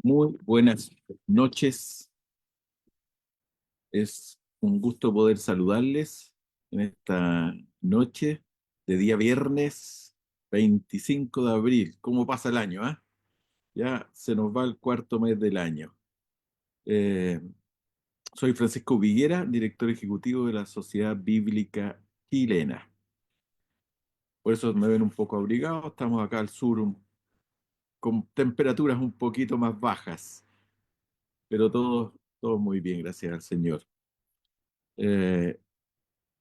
Muy buenas noches. Es un gusto poder saludarles en esta noche de día viernes 25 de abril. ¿Cómo pasa el año, ah? Ya se nos va el cuarto mes del año. Eh, Soy Francisco Viguera, director ejecutivo de la Sociedad Bíblica Chilena. Por eso me ven un poco abrigado. Estamos acá al sur con temperaturas un poquito más bajas, pero todo muy bien, gracias al Señor. Eh,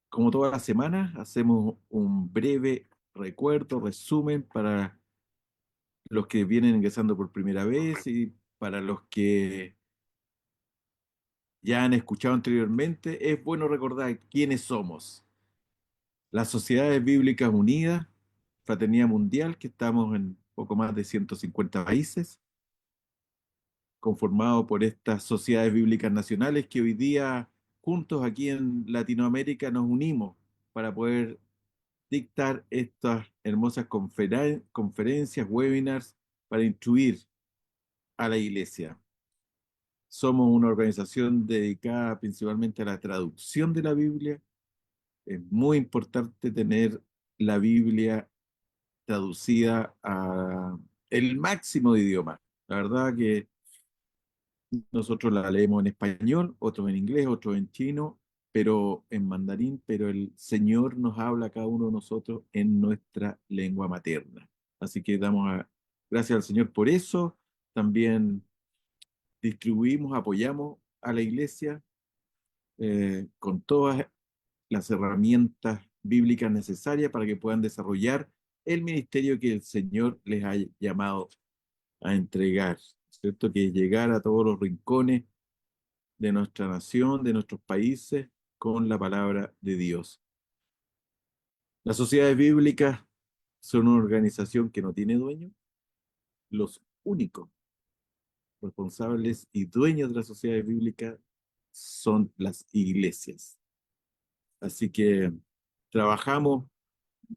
Como toda la semana, hacemos un breve recuerdo, resumen para los que vienen ingresando por primera vez y para los que ya han escuchado anteriormente. Es bueno recordar quiénes somos. Las Sociedades Bíblicas Unidas, Fraternidad Mundial, que estamos en poco más de 150 países, conformado por estas sociedades bíblicas nacionales que hoy día juntos aquí en Latinoamérica nos unimos para poder dictar estas hermosas conferencias, webinars para instruir a la iglesia. Somos una organización dedicada principalmente a la traducción de la Biblia. Es muy importante tener la Biblia traducida a el máximo de idiomas. La verdad que nosotros la leemos en español, otros en inglés, otros en chino, pero en mandarín, pero el Señor nos habla a cada uno de nosotros en nuestra lengua materna. Así que gracias al Señor por eso. También distribuimos, apoyamos a la iglesia con todas las herramientas bíblicas necesarias para que puedan desarrollar el ministerio que el Señor les ha llamado a entregar, ¿cierto? Que es llegar a todos los rincones de nuestra nación, de nuestros países, con la palabra de Dios. Las sociedades bíblicas son una organización que no tiene dueño. Los únicos responsables y dueños de las sociedades bíblicas son las iglesias. Así que trabajamos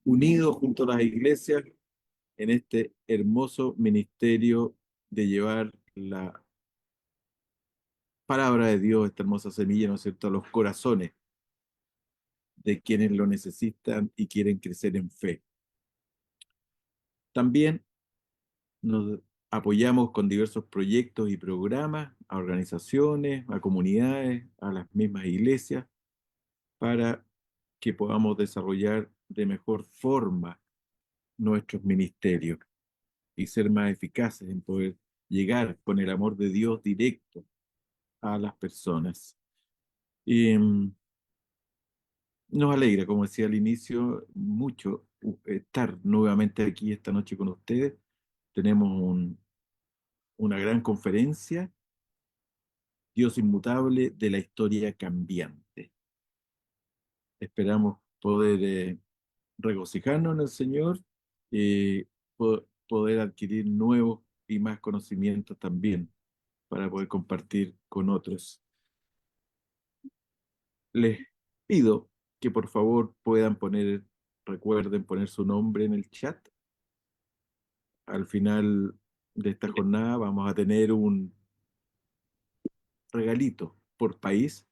unidos junto a las iglesias en este hermoso ministerio de llevar la palabra de Dios, esta hermosa semilla, ¿no es cierto?, a los corazones de quienes lo necesitan y quieren crecer en fe. También nos apoyamos con diversos proyectos y programas a organizaciones, a comunidades, a las mismas iglesias, para que podamos desarrollar de mejor forma nuestros ministerios y ser más eficaces en poder llegar con el amor de Dios directo a las personas. Y nos alegra, como decía al inicio, mucho estar nuevamente aquí esta noche con ustedes. Tenemos una gran conferencia, Dios inmutable de la historia cambiante. Esperamos poder regocijarnos en el Señor y poder adquirir nuevos y más conocimientos también para poder compartir con otros. Les pido que por favor recuerden poner su nombre en el chat. Al final de esta jornada vamos a tener un regalito por país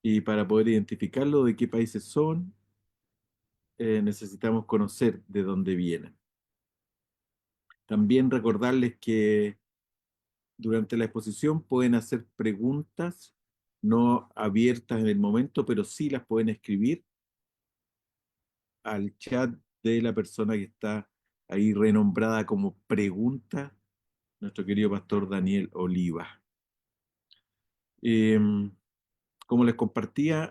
y para poder identificarlo de qué países son, necesitamos conocer de dónde vienen. También recordarles que durante la exposición pueden hacer preguntas no abiertas en el momento, pero sí las pueden escribir al chat de la persona que está ahí renombrada como pregunta, nuestro querido pastor Daniel Oliva. Eh, Como les compartía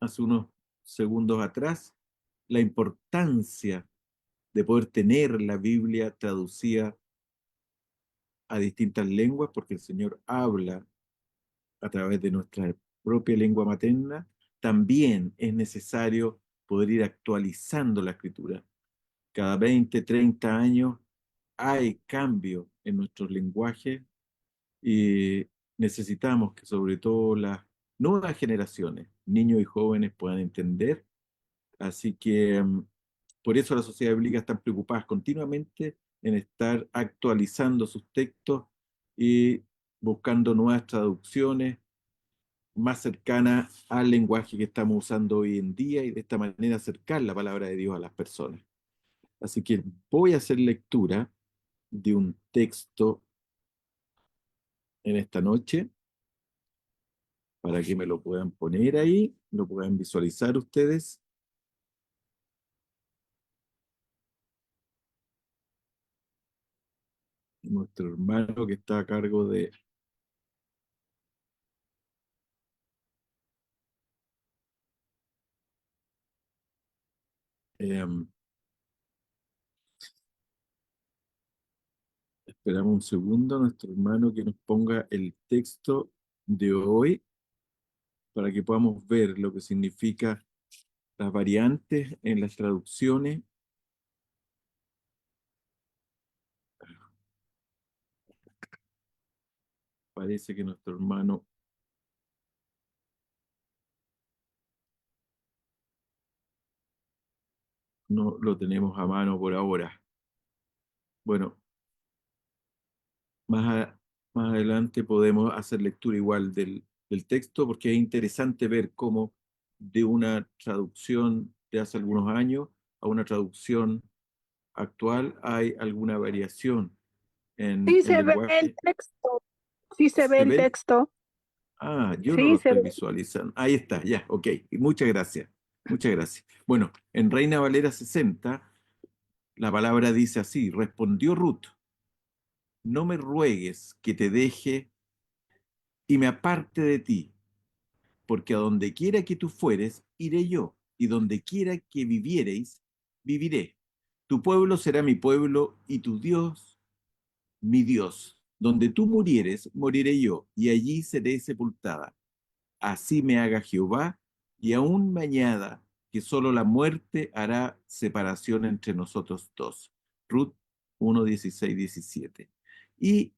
hace unos segundos atrás, la importancia de poder tener la Biblia traducida a distintas lenguas, porque el Señor habla a través de nuestra propia lengua materna, también es necesario poder ir actualizando la escritura. Cada 20, 30 años hay cambio en nuestros lenguajes y necesitamos que sobre todo las nuevas generaciones, niños y jóvenes, puedan entender. Así que por eso las sociedades bíblicas están preocupadas continuamente en estar actualizando sus textos y buscando nuevas traducciones más cercanas al lenguaje que estamos usando hoy en día y de esta manera acercar la palabra de Dios a las personas. Así que voy a hacer lectura de un texto en esta noche para que me lo puedan poner ahí, lo puedan visualizar ustedes. Nuestro hermano que está a cargo de... em, esperamos un segundo, nuestro hermano que nos ponga el texto de hoy para que podamos ver lo que significa las variantes en las traducciones. Parece que nuestro hermano no lo tenemos a mano por ahora. Bueno, más, más adelante podemos hacer lectura igual del texto porque es interesante ver cómo de una traducción de hace algunos años a una traducción actual hay alguna variación en Sí el se ve el lenguaje. texto, sí se ve ¿Se el ve? texto, Ah, yo no lo sí se estoy ve. visualizando. Ahí está, ya, ok. Muchas gracias. Muchas gracias. Bueno, en Reina Valera 60, la palabra dice así, respondió Ruth, no me ruegues que te deje y me aparte de ti, porque a donde quiera que tú fueres, iré yo, y donde quiera que viviereis, viviré. Tu pueblo será mi pueblo, y tu Dios, mi Dios. Donde tú murieres, moriré yo, y allí seré sepultada. Así me haga Jehová, y aún me añada que solo la muerte hará separación entre nosotros dos. Ruth 1, 16, 17. Y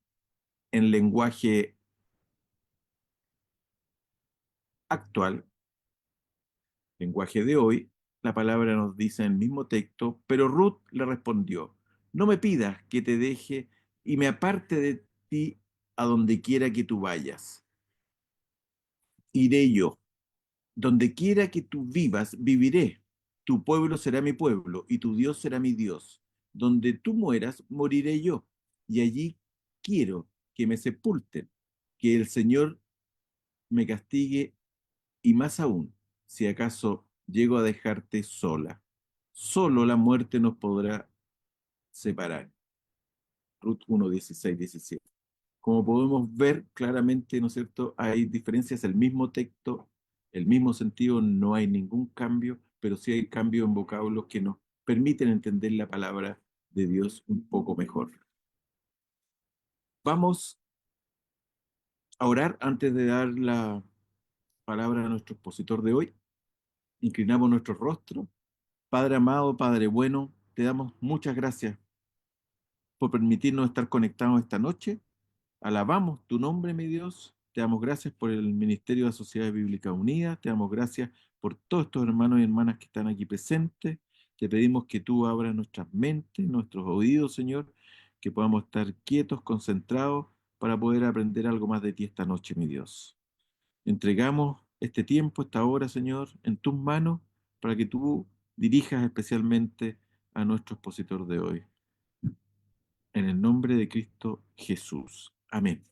en lenguaje actual, lenguaje de hoy, la palabra nos dice en el mismo texto, pero Ruth le respondió, no me pidas que te deje y me aparte de ti a donde quiera que tú vayas. Iré yo. Donde quiera que tú vivas, viviré. Tu pueblo será mi pueblo y tu Dios será mi Dios. Donde tú mueras, moriré yo. Y allí quiero que me sepulten, que el Señor me castigue y más aún, si acaso llego a dejarte sola. Solo la muerte nos podrá separar. Ruth 1, 16, 17. Como podemos ver claramente, ¿no es cierto? Hay diferencias, el mismo texto, el mismo sentido, no hay ningún cambio, pero sí hay cambio en vocablos que nos permiten entender la palabra de Dios un poco mejor. Vamos a orar antes de dar la palabra a nuestro expositor de hoy. Inclinamos nuestro rostro. Padre amado, Padre bueno, te damos muchas gracias por permitirnos estar conectados esta noche. Alabamos tu nombre, mi Dios. Te damos gracias por el Ministerio de Sociedad Bíblica Unida. Te damos gracias por todos estos hermanos y hermanas que están aquí presentes. Te pedimos que tú abras nuestras mentes, nuestros oídos, Señor, que podamos estar quietos, concentrados, para poder aprender algo más de ti esta noche, mi Dios. Entregamos este tiempo, esta hora, Señor, en tus manos, para que tú dirijas especialmente a nuestro expositor de hoy. En el nombre de Cristo Jesús. Amén.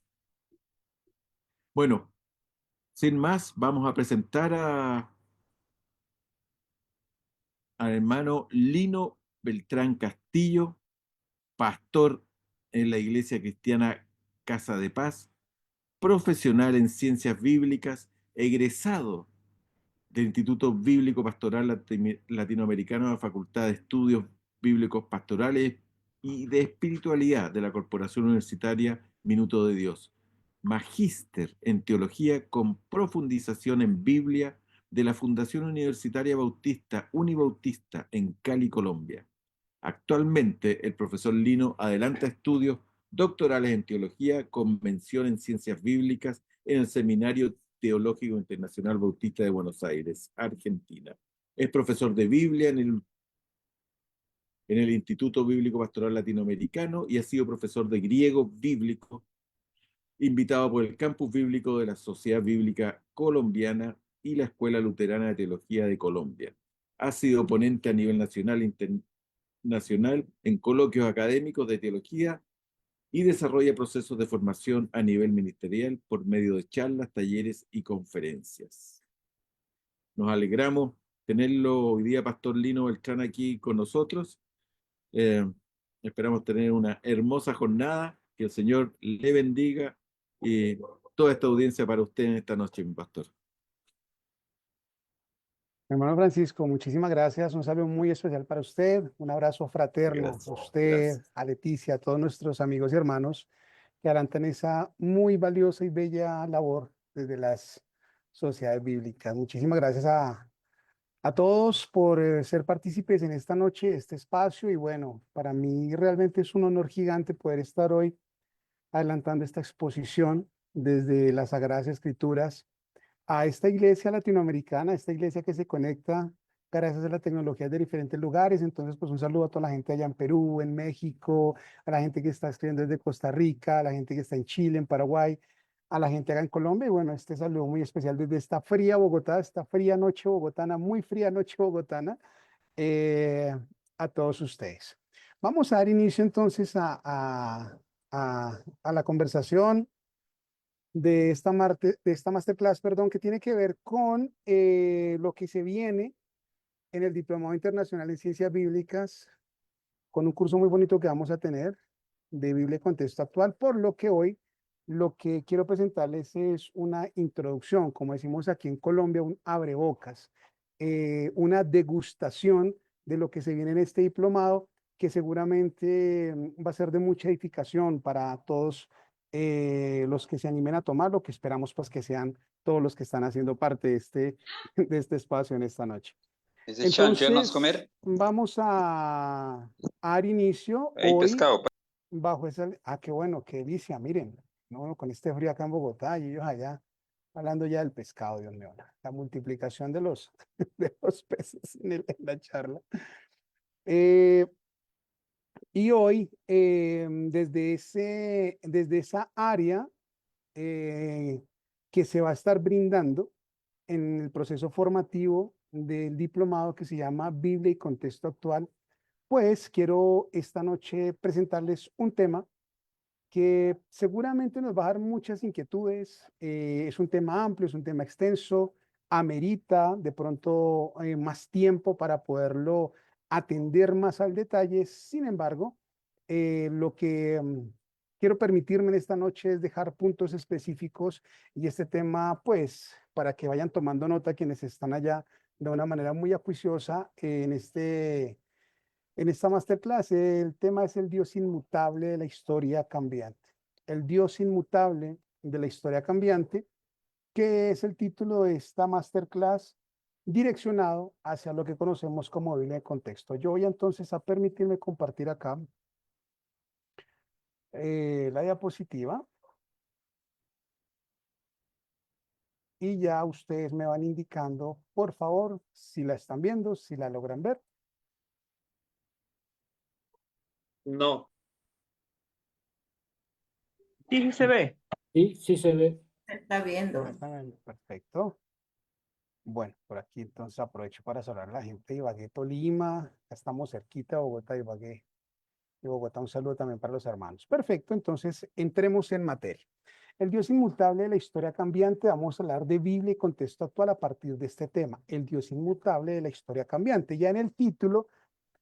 Bueno, sin más, vamos a presentar al hermano Lino Beltrán Castillo, pastor en la Iglesia Cristiana Casa de Paz, profesional en ciencias bíblicas, egresado del Instituto Bíblico Pastoral Latinoamericano de la Facultad de Estudios Bíblicos Pastorales y de Espiritualidad de la Corporación Universitaria Minuto de Dios. Magíster en Teología con profundización en Biblia de la Fundación Universitaria Bautista Unibautista en Cali, Colombia. Actualmente, el profesor Lino adelanta estudios doctorales en teología con mención en ciencias bíblicas en el Seminario Teológico Internacional Bautista de Buenos Aires, Argentina. Es profesor de Biblia en el Instituto Bíblico Pastoral Latinoamericano y ha sido profesor de griego bíblico invitado por el Campus Bíblico de la Sociedad Bíblica Colombiana y la Escuela Luterana de Teología de Colombia. Ha sido ponente a nivel nacional e internacional en coloquios académicos de teología y desarrolla procesos de formación a nivel ministerial por medio de charlas, talleres y conferencias. Nos alegramos tenerlo hoy día, Pastor Lino Beltrán, aquí con nosotros. Esperamos tener una hermosa jornada, que el Señor le bendiga y toda esta audiencia para usted en esta noche, mi pastor. Hermano Francisco, muchísimas gracias. Un saludo muy especial para usted. Un abrazo fraterno Gracias, a usted, gracias. a Leticia, a todos nuestros amigos y hermanos que harán esa muy valiosa y bella labor desde las sociedades bíblicas. Muchísimas gracias a todos por ser partícipes en esta noche, este espacio. Y bueno, para mí realmente es un honor gigante poder estar hoy adelantando esta exposición desde las Sagradas Escrituras a esta iglesia latinoamericana, esta iglesia que se conecta gracias a la tecnología de diferentes lugares. Entonces, pues un saludo a toda la gente allá en Perú, en México, a la gente que está escribiendo desde Costa Rica, a la gente que está en Chile, en Paraguay, a la gente acá en Colombia. Y bueno, este saludo muy especial desde esta fría Bogotá, esta fría noche bogotana, muy fría noche bogotana, eh, a todos ustedes. Vamos a dar inicio entonces a la conversación de esta masterclass, perdón, que tiene que ver con lo que se viene en el Diplomado Internacional en Ciencias Bíblicas, con un curso muy bonito que vamos a tener de Biblia y Contexto Actual, por lo que hoy lo que quiero presentarles es una introducción, como decimos aquí en Colombia, un abrebocas, una degustación de lo que se viene en este diplomado, que seguramente va a ser de mucha edificación para todos los que se animen a tomarlo, que esperamos pues que sean todos los que están haciendo parte de este espacio en esta noche. Entonces, vamos a dar inicio Hay hoy pescado. bajo esa... Ah, qué bueno, qué delicia, miren, no, con este frío acá en Bogotá y ellos allá, hablando ya del pescado, Dios mío, la multiplicación de de los peces en la charla. Eh, y hoy, desde esa área que se va a estar brindando en el proceso formativo del diplomado que se llama Biblia y Contexto Actual, pues quiero esta noche presentarles un tema que seguramente nos va a dar muchas inquietudes. Es un tema amplio, es un tema extenso, amerita de pronto más tiempo para poderlo atender más al detalle. Sin embargo, lo que quiero permitirme en esta noche es dejar puntos específicos y este tema, pues, para que vayan tomando nota quienes están allá de una manera muy acuiciosa en esta masterclass. El tema es el Dios inmutable de la historia cambiante. El Dios inmutable de la historia cambiante, que es el título de esta masterclass direccionado hacia lo que conocemos como Biblia de contexto. Yo voy entonces a permitirme compartir acá la diapositiva y ya ustedes me van indicando, por favor, si la están viendo, si la logran ver. No. Sí, se ve. Sí, sí se ve. Se está viendo. Perfecto. Bueno, por aquí entonces aprovecho para saludar a la gente de Ibagué, Tolima. Ya estamos cerquita de Bogotá, Ibagué. Y Bogotá, un saludo también para los hermanos. Perfecto, entonces entremos en materia. El Dios inmutable de la historia cambiante, vamos a hablar de Biblia y contexto actual a partir de este tema. El Dios inmutable de la historia cambiante. Ya en el título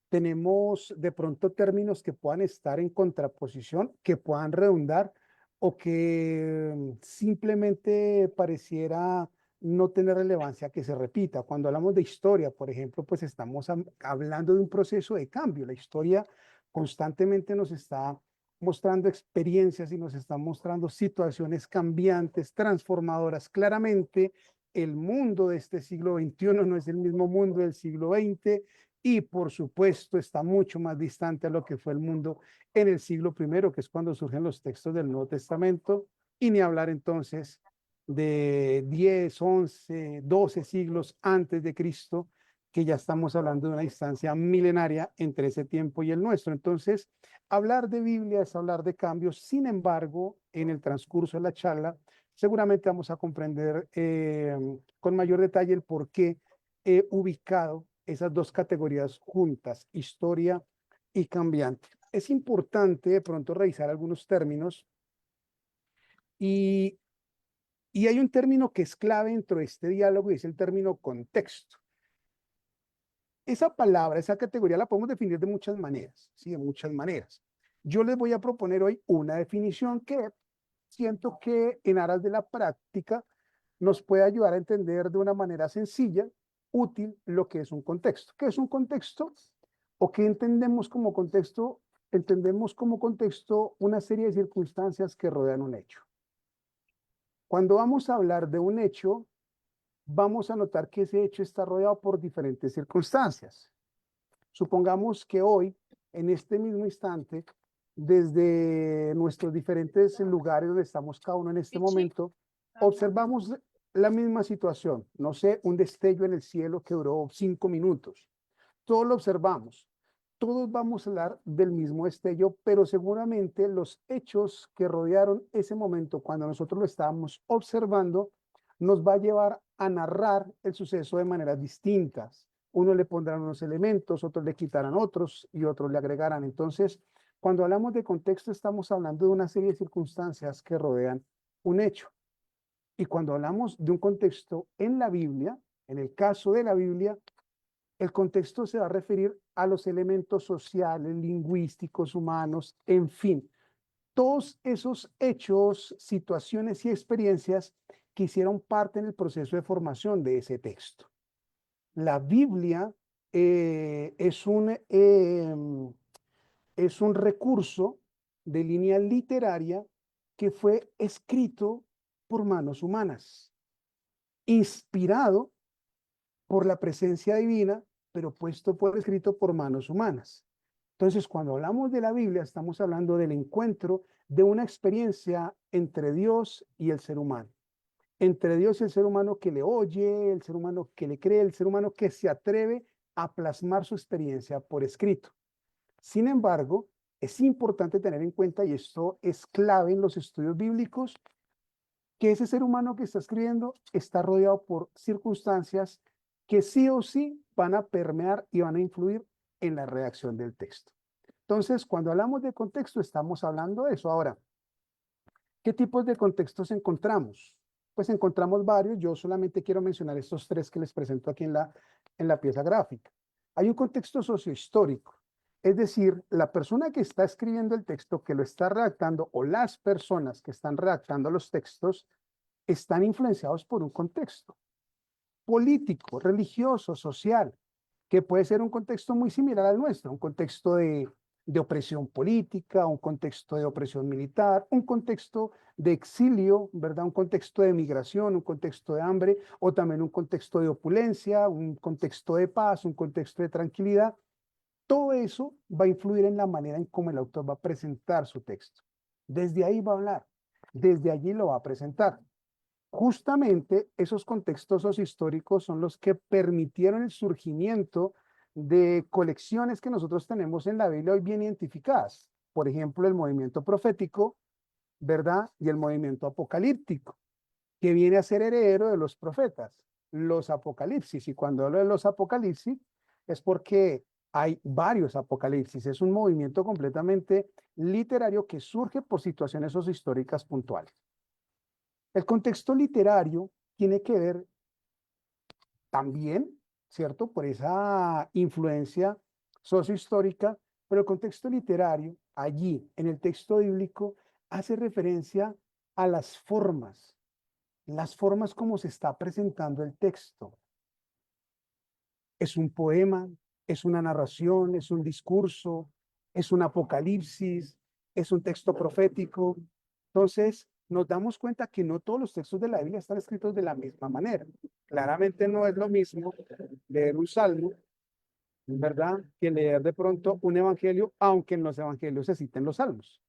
tenemos de pronto términos que puedan estar en contraposición, que puedan redundar o que simplemente pareciera no tener relevancia que se repita. Cuando hablamos de historia, por ejemplo, pues estamos hablando de un proceso de cambio. La historia constantemente nos está mostrando experiencias y nos está mostrando situaciones cambiantes, transformadoras. Claramente, el mundo de este siglo XXI no es el mismo mundo del siglo XX y, por supuesto, está mucho más distante a lo que fue el mundo en el siglo I, que es cuando surgen los textos del Nuevo Testamento, y ni hablar entonces de 10, 11, 12 siglos antes de Cristo, que ya estamos hablando de una distancia milenaria entre ese tiempo y el nuestro. Entonces, hablar de Biblia es hablar de cambios. Sin embargo, en el transcurso de la charla, seguramente vamos a comprender con mayor detalle el por qué he ubicado esas dos categorías juntas, historia y cambiante. Es importante de pronto revisar algunos términos y hay un término que es clave dentro de este diálogo y es el término contexto. Esa palabra, esa categoría la podemos definir de muchas maneras, ¿sí? De muchas maneras. Yo les voy a proponer hoy una definición que siento que en aras de la práctica nos puede ayudar a entender de una manera sencilla, útil, lo que es un contexto. ¿Qué es un contexto? ¿O qué entendemos como contexto? Entendemos como contexto una serie de circunstancias que rodean un hecho. Cuando vamos a hablar de un hecho, vamos a notar que ese hecho está rodeado por diferentes circunstancias. Supongamos que hoy, en este mismo instante, desde nuestros diferentes lugares donde estamos cada uno en este momento, observamos la misma situación. No sé, un destello en el cielo que duró 5 minutos. Todos lo observamos. Todos vamos a hablar del mismo destello, pero seguramente los hechos que rodearon ese momento cuando nosotros lo estábamos observando nos va a llevar a narrar el suceso de maneras distintas. Uno le pondrán unos elementos, otros le quitarán otros y otros le agregarán. Entonces, cuando hablamos de contexto, estamos hablando de una serie de circunstancias que rodean un hecho. Y cuando hablamos de un contexto en la Biblia, en el caso de la Biblia, el contexto se va a referir a los elementos sociales, lingüísticos, humanos, en fin, todos esos hechos, situaciones y experiencias que hicieron parte en el proceso de formación de ese texto. La Biblia es un recurso de línea literaria que fue escrito por manos humanas, inspirado por la presencia divina, pero puesto por escrito por manos humanas. Entonces, cuando hablamos de la Biblia, estamos hablando del encuentro de una experiencia entre Dios y el ser humano. Entre Dios y el ser humano que le oye, el ser humano que le cree, el ser humano que se atreve a plasmar su experiencia por escrito. Sin embargo, es importante tener en cuenta, y esto es clave en los estudios bíblicos, que ese ser humano que está escribiendo está rodeado por circunstancias que sí o sí van a permear y van a influir en la redacción del texto. Entonces, cuando hablamos de contexto, estamos hablando de eso. Ahora, ¿qué tipos de contextos encontramos? Pues encontramos varios. Yo solamente quiero mencionar estos 3 que les presento aquí en la pieza gráfica. Hay un contexto sociohistórico, es decir, la persona que está escribiendo el texto, que lo está redactando, o las personas que están redactando los textos, están influenciados por un contexto político, religioso, social, que puede ser un contexto muy similar al nuestro, un contexto de opresión política, un contexto de opresión militar, un contexto de exilio, ¿verdad? Un contexto de migración, un contexto de hambre, o también un contexto de opulencia, un contexto de paz, un contexto de tranquilidad. Todo eso va a influir en la manera en cómo el autor va a presentar su texto. Desde ahí va a hablar, desde allí lo va a presentar. Justamente esos contextos históricos son los que permitieron el surgimiento de colecciones que nosotros tenemos en la Biblia hoy bien identificadas. Por ejemplo, el movimiento profético, ¿verdad? Y el movimiento apocalíptico, que viene a ser heredero de los profetas, los apocalipsis. Y cuando hablo de los apocalipsis, es porque hay varios apocalipsis. Es un movimiento completamente literario que surge por situaciones sociohistóricas puntuales. El contexto literario tiene que ver también, ¿cierto? Por esa influencia sociohistórica, pero el contexto literario allí, en el texto bíblico, hace referencia a las formas como se está presentando el texto. Es un poema, es una narración, es un discurso, es un apocalipsis, es un texto profético. Entonces, nos damos cuenta que no todos los textos de la Biblia están escritos de la misma manera. Claramente no es lo mismo leer un salmo, ¿verdad?, que leer de pronto un evangelio, aunque en los evangelios se citen los salmos.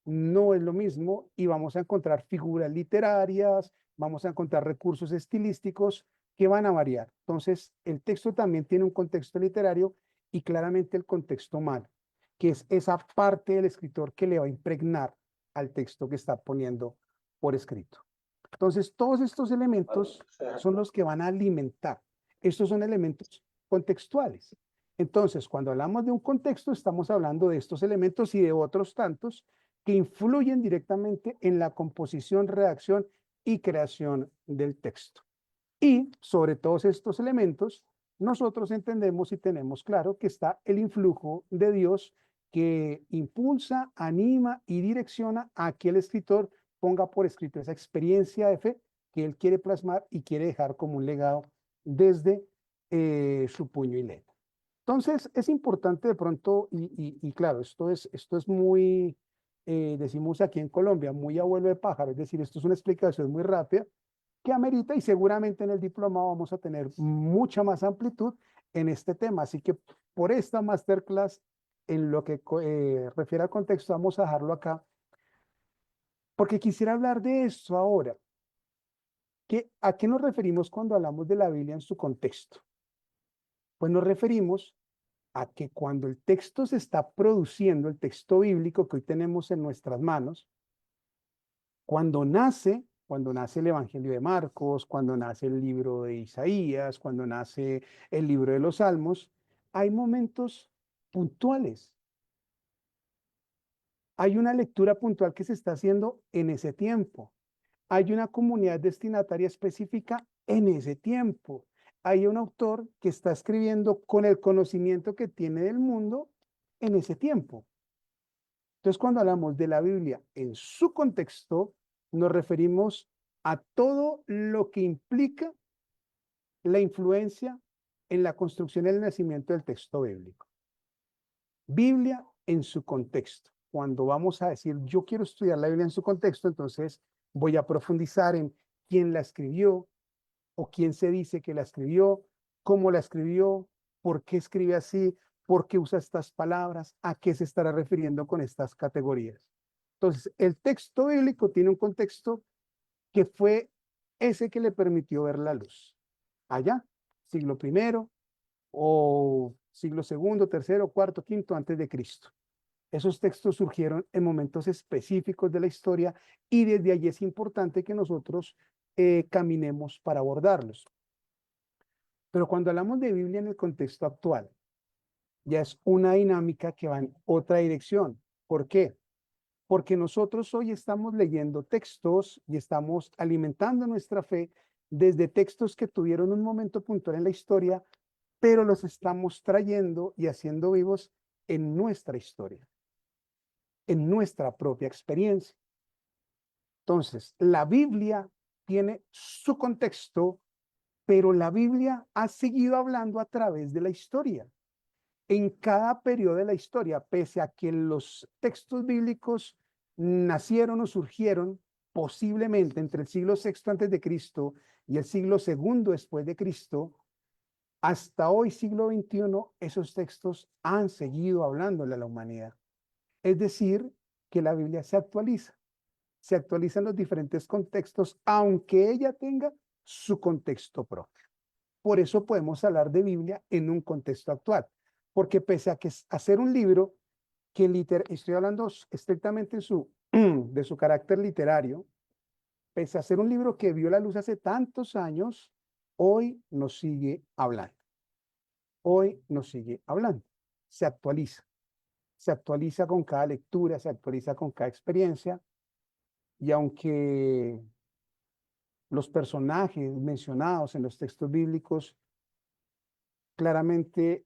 No es lo mismo y vamos a encontrar figuras literarias, vamos a encontrar recursos estilísticos que van a variar. Entonces, el texto también tiene un contexto literario y claramente el contexto humano, que es esa parte del escritor que le va a impregnar al texto que está poniendo por escrito. Entonces, todos estos elementos son los que van a alimentar. Estos son elementos contextuales. Entonces, cuando hablamos de un contexto, estamos hablando de estos elementos y de otros tantos que influyen directamente en la composición, redacción y creación del texto. Y sobre todos estos elementos, nosotros entendemos y tenemos claro que está el influjo de Dios que impulsa, anima y direcciona a que el escritor ponga por escrito esa experiencia de fe que él quiere plasmar y quiere dejar como un legado desde su puño y letra. Entonces, es importante de pronto, y claro, esto es muy, decimos aquí en Colombia, muy abuelo de pájaro, es decir, esto es una explicación muy rápida, que amerita y seguramente en el diplomado vamos a tener mucha más amplitud en este tema. Así que por esta masterclass, en lo que refiere al contexto, vamos a dejarlo acá, porque quisiera hablar de esto ahora. ¿A qué nos referimos cuando hablamos de la Biblia en su contexto? Pues nos referimos a que cuando el texto se está produciendo, el texto bíblico que hoy tenemos en nuestras manos, cuando nace el Evangelio de Marcos, cuando nace el libro de Isaías, cuando nace el libro de los Salmos, hay momentos puntuales. Hay una lectura puntual que se está haciendo en ese tiempo. Hay una comunidad destinataria específica en ese tiempo. Hay un autor que está escribiendo con el conocimiento que tiene del mundo en ese tiempo. Entonces, cuando hablamos de la Biblia en su contexto, nos referimos a todo lo que implica la influencia en la construcción y el nacimiento del texto bíblico. Biblia en su contexto. Cuando vamos a decir, yo quiero estudiar la Biblia en su contexto, entonces voy a profundizar en quién la escribió o quién se dice que la escribió, cómo la escribió, por qué escribe así, por qué usa estas palabras, a qué se estará refiriendo con estas categorías. Entonces, el texto bíblico tiene un contexto que fue ese que le permitió ver la luz. Allá, siglo I o siglo II, tercero, cuarto, quinto antes de Cristo. Esos textos surgieron en momentos específicos de la historia y desde allí es importante que nosotros caminemos para abordarlos. Pero cuando hablamos de Biblia en el contexto actual, ya es una dinámica que va en otra dirección. ¿Por qué? Porque nosotros hoy estamos leyendo textos y estamos alimentando nuestra fe desde textos que tuvieron un momento puntual en la historia, pero los estamos trayendo y haciendo vivos en nuestra historia, en nuestra propia experiencia. Entonces, la Biblia tiene su contexto, pero la Biblia ha seguido hablando a través de la historia. En cada periodo de la historia, pese a que los textos bíblicos nacieron o surgieron posiblemente entre el siglo VI antes de Cristo y el siglo II después de Cristo, hasta hoy, siglo XXI, esos textos han seguido hablándole a la humanidad. Es decir, que la Biblia se actualiza en los diferentes contextos, aunque ella tenga su contexto propio. Por eso podemos hablar de Biblia en un contexto actual, porque pese a que hacer un libro que estoy hablando estrictamente de su carácter literario, pese a ser un libro que vio la luz hace tantos años, hoy nos sigue hablando. Hoy nos sigue hablando. Se actualiza con cada lectura, se actualiza con cada experiencia, y aunque los personajes mencionados en los textos bíblicos claramente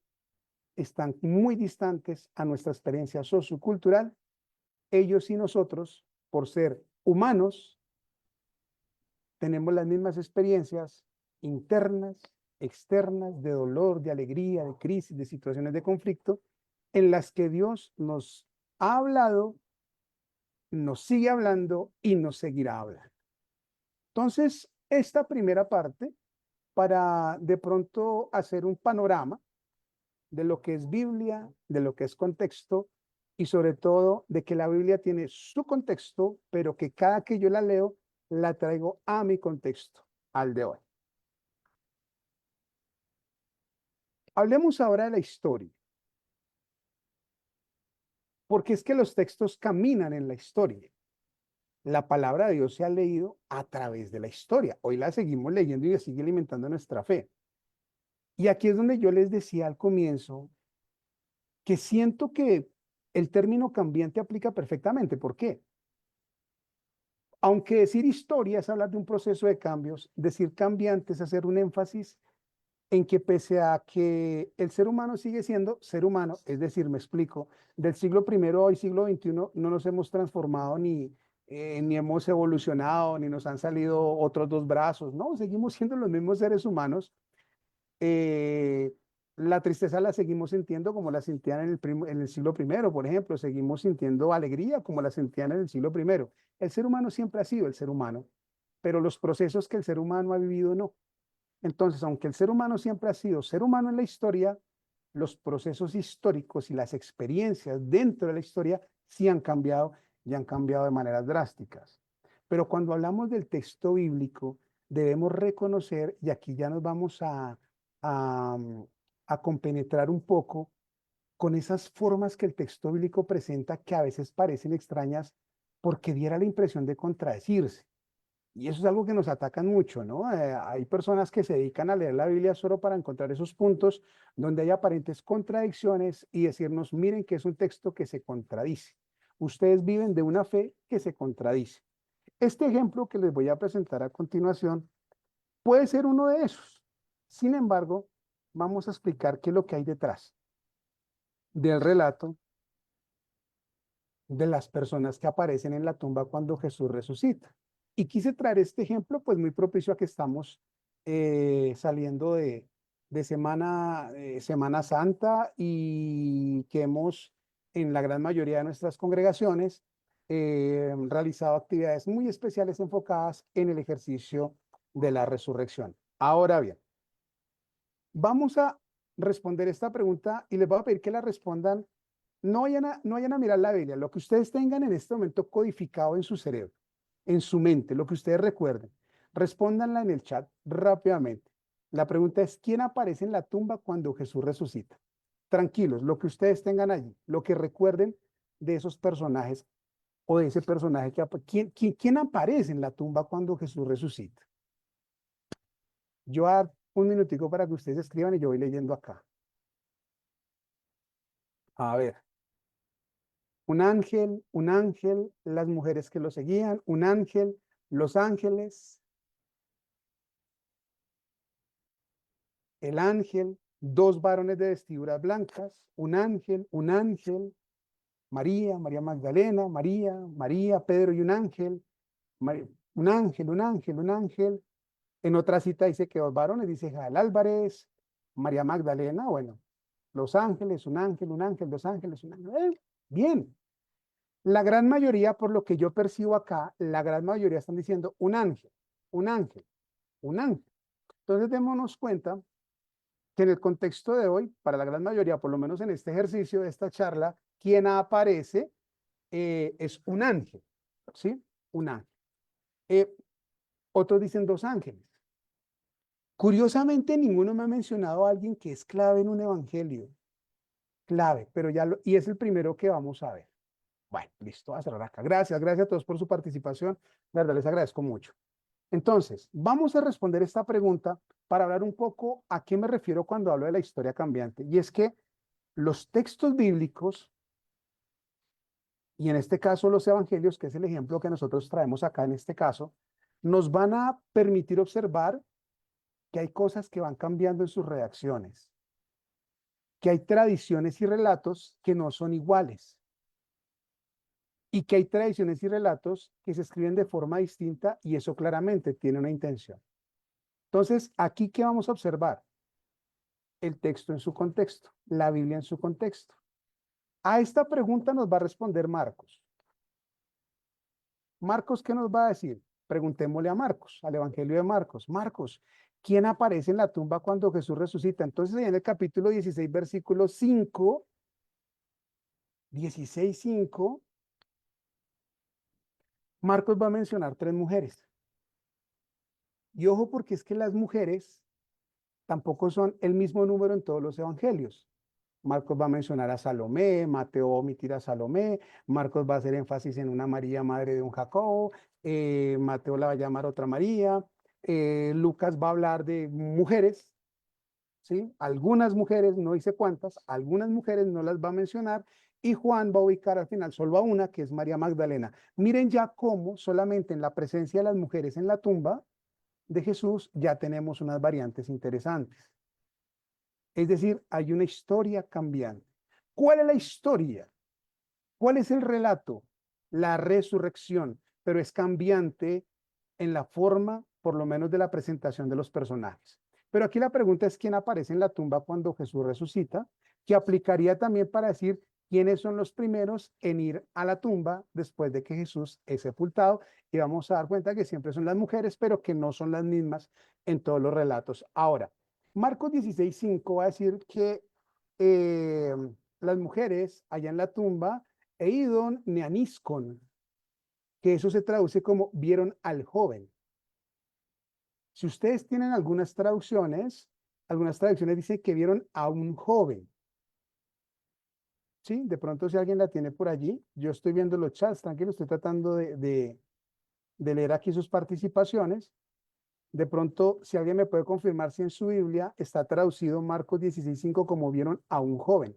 están muy distantes a nuestra experiencia sociocultural, ellos y nosotros, por ser humanos, tenemos las mismas experiencias internas, externas, de dolor, de alegría, de crisis, de situaciones de conflicto, en las que Dios nos ha hablado, nos sigue hablando y nos seguirá hablando. Entonces, esta primera parte, para de pronto hacer un panorama de lo que es Biblia, de lo que es contexto, y sobre todo de que la Biblia tiene su contexto, pero que cada que yo la leo, la traigo a mi contexto, al de hoy. Hablemos ahora de la historia. Porque es que los textos caminan en la historia. La palabra de Dios se ha leído a través de la historia. Hoy la seguimos leyendo y sigue alimentando nuestra fe. Y aquí es donde yo les decía al comienzo que siento que el término cambiante aplica perfectamente. ¿Por qué? Aunque decir historia es hablar de un proceso de cambios, decir cambiante es hacer un énfasis en que pese a que el ser humano sigue siendo ser humano, es decir, me explico, del siglo primero hoy, siglo XXI, no nos hemos transformado ni hemos evolucionado, ni nos han salido otros dos brazos, no, seguimos siendo los mismos seres humanos. Eh, la tristeza la seguimos sintiendo como la sentían en el siglo primero, por ejemplo, seguimos sintiendo alegría como la sentían en el siglo primero. El ser humano siempre ha sido el ser humano, pero los procesos que el ser humano ha vivido no. Entonces, aunque el ser humano siempre ha sido ser humano en la historia, los procesos históricos y las experiencias dentro de la historia sí han cambiado y han cambiado de maneras drásticas. Pero cuando hablamos del texto bíblico, debemos reconocer, y aquí ya nos vamos a, a compenetrar un poco con esas formas que el texto bíblico presenta que a veces parecen extrañas porque diera la impresión de contradecirse. Y eso es algo que nos atacan mucho, ¿no? Hay personas que se dedican a leer la Biblia solo para encontrar esos puntos donde hay aparentes contradicciones y decirnos, miren que es un texto que se contradice. Ustedes viven de una fe que se contradice. Este ejemplo que les voy a presentar a continuación puede ser uno de esos. Sin embargo, vamos a explicar qué es lo que hay detrás del relato de las personas que aparecen en la tumba cuando Jesús resucita. Y quise traer este ejemplo, pues muy propicio a que estamos saliendo de Semana Santa y que hemos, en la gran mayoría de nuestras congregaciones, realizado actividades muy especiales enfocadas en el ejercicio de la resurrección. Ahora bien, vamos a responder esta pregunta y les voy a pedir que la respondan. No vayan a mirar la Biblia, lo que ustedes tengan en este momento codificado en su cerebro, en su mente, lo que ustedes recuerden. Respóndanla en el chat rápidamente. La pregunta es, ¿quién aparece en la tumba cuando Jesús resucita? Tranquilos, lo que ustedes tengan allí, lo que recuerden de esos personajes o de ese personaje ¿quién aparece en la tumba cuando Jesús resucita? Yo voy a dar un minutico para que ustedes escriban y yo voy leyendo acá. A ver. Un ángel, las mujeres que lo seguían, un ángel, los ángeles, el ángel, dos varones de vestiduras blancas, un ángel, María Magdalena, María, Pedro y un ángel, un ángel. En otra cita dice que dos varones, dice Jael Álvarez, María Magdalena, bueno, los ángeles, un ángel, dos ángeles, un ángel. Bien. La gran mayoría, por lo que yo percibo acá, la gran mayoría están diciendo un ángel, un ángel, un ángel. Entonces démonos cuenta que en el contexto de hoy, para la gran mayoría, por lo menos en este ejercicio de esta charla, quien aparece es un ángel, ¿sí? Un ángel. Otros dicen dos ángeles. Curiosamente, ninguno me ha mencionado a alguien que es clave en un evangelio. Clave, pero y es el primero que vamos a ver. Bueno, listo, a cerrar acá. Gracias a todos por su participación. De verdad, les agradezco mucho. Entonces, vamos a responder esta pregunta para hablar un poco a qué me refiero cuando hablo de la historia cambiante. Y es que los textos bíblicos, y en este caso los evangelios, que es el ejemplo que nosotros traemos acá en este caso, nos van a permitir observar que hay cosas que van cambiando en sus redacciones, que hay tradiciones y relatos que no son iguales, y que hay tradiciones y relatos que se escriben de forma distinta y eso claramente tiene una intención. Entonces, aquí, ¿qué vamos a observar? El texto en su contexto, la Biblia en su contexto. A esta pregunta nos va a responder Marcos. Marcos, ¿qué nos va a decir? Preguntémosle a Marcos, al Evangelio de Marcos. Marcos, ¿quién aparece en la tumba cuando Jesús resucita? Entonces, en el capítulo 16, versículo 5, 16:5, Marcos va a mencionar tres mujeres. Y ojo, porque es que las mujeres tampoco son el mismo número en todos los evangelios. Marcos va a mencionar a Salomé, Mateo va a omitir a Salomé, Marcos va a hacer énfasis en una María, madre de un Jacobo, Mateo la va a llamar otra María, Lucas va a hablar de mujeres, ¿sí? Algunas mujeres, no dice cuántas, algunas mujeres no las va a mencionar, y Juan va a ubicar al final solo a una, que es María Magdalena. Miren ya cómo solamente en la presencia de las mujeres en la tumba de Jesús ya tenemos unas variantes interesantes. Es decir, hay una historia cambiante. ¿Cuál es la historia? ¿Cuál es el relato? La resurrección, pero es cambiante en la forma, por lo menos, de la presentación de los personajes. Pero aquí la pregunta es quién aparece en la tumba cuando Jesús resucita, que aplicaría también para decir quiénes son los primeros en ir a la tumba después de que Jesús es sepultado. Y vamos a dar cuenta que siempre son las mujeres, pero que no son las mismas en todos los relatos. Ahora, Marcos 16:5 va a decir que las mujeres allá en la tumba eidon neaniskon, que eso se traduce como vieron al joven. Si ustedes tienen algunas traducciones dicen que vieron a un joven. ¿Sí? De pronto si alguien la tiene por allí, yo estoy viendo los chats, tranquilo, estoy tratando de leer aquí sus participaciones. De pronto, si alguien me puede confirmar si en su Biblia está traducido Marcos 16:5 como vieron a un joven.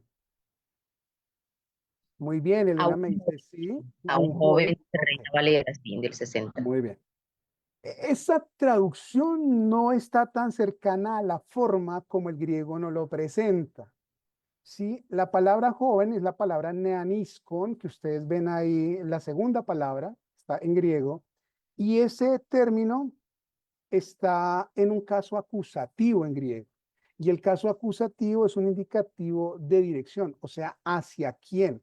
Muy bien, Elena me dice sí. A un joven de Ok, Reina Valera, sí, del 60. muy bien. Esa traducción no está tan cercana a la forma como el griego nos lo presenta. Sí, la palabra joven es la palabra neaniskon, que ustedes ven ahí, la segunda palabra, está en griego, y ese término está en un caso acusativo en griego. Y el caso acusativo es un indicativo de dirección, o sea, ¿hacia quién?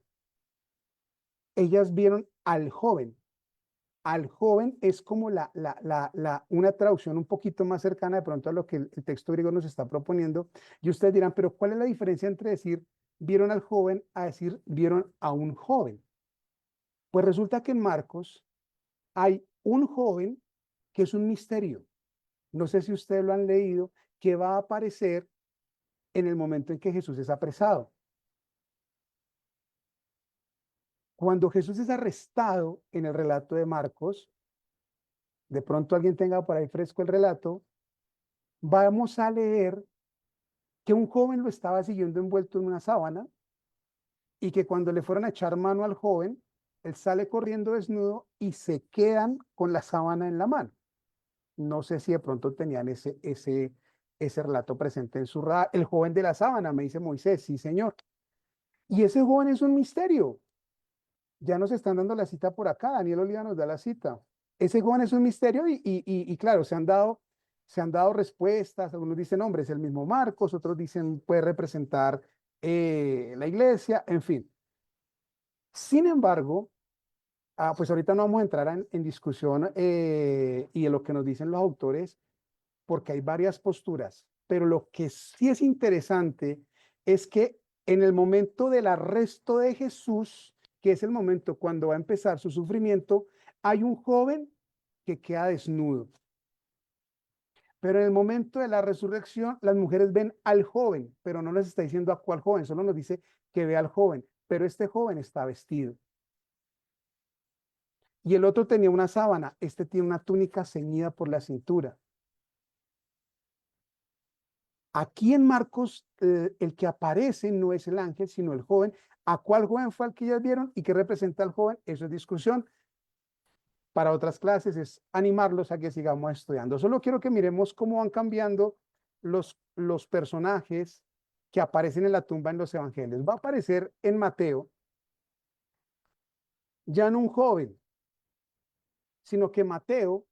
Ellas vieron al joven. Al joven es como una traducción un poquito más cercana de pronto a lo que el texto griego nos está proponiendo. Y ustedes dirán, pero ¿cuál es la diferencia entre decir vieron al joven a decir vieron a un joven? Pues resulta que en Marcos hay un joven que es un misterio. No sé si ustedes lo han leído, que va a aparecer en el momento en que Jesús es apresado. Cuando Jesús es arrestado en el relato de Marcos, de pronto alguien tenga por ahí fresco el relato, vamos a leer que un joven lo estaba siguiendo envuelto en una sábana y que cuando le fueron a echar mano al joven, él sale corriendo desnudo y se quedan con la sábana en la mano. No sé si de pronto tenían ese relato presente en su radar. El joven de la sábana, me dice Moisés, sí, señor. Y ese joven es un misterio. Ya nos están dando la cita por acá, Daniel Oliva nos da la cita. Ese joven es un misterio y claro, se han dado respuestas, algunos dicen, hombre, es el mismo Marcos, otros dicen, puede representar la iglesia, en fin. Sin embargo, pues ahorita no vamos a entrar en discusión y en lo que nos dicen los autores, porque hay varias posturas, pero lo que sí es interesante es que en el momento del arresto de Jesús, que es el momento cuando va a empezar su sufrimiento, hay un joven que queda desnudo. Pero en el momento de la resurrección, las mujeres ven al joven, pero no les está diciendo a cuál joven, solo nos dice que ve al joven, pero este joven está vestido. Y el otro tenía una sábana, este tiene una túnica ceñida por la cintura. Aquí en Marcos, el que aparece no es el ángel, sino el joven. ¿A cuál joven fue al que ellas vieron y qué representa al joven? Eso es discusión. Para otras clases es animarlos a que sigamos estudiando. Solo quiero que miremos cómo van cambiando los personajes que aparecen en la tumba en los evangelios. Va a aparecer en Mateo ya no un joven, sino que Mateo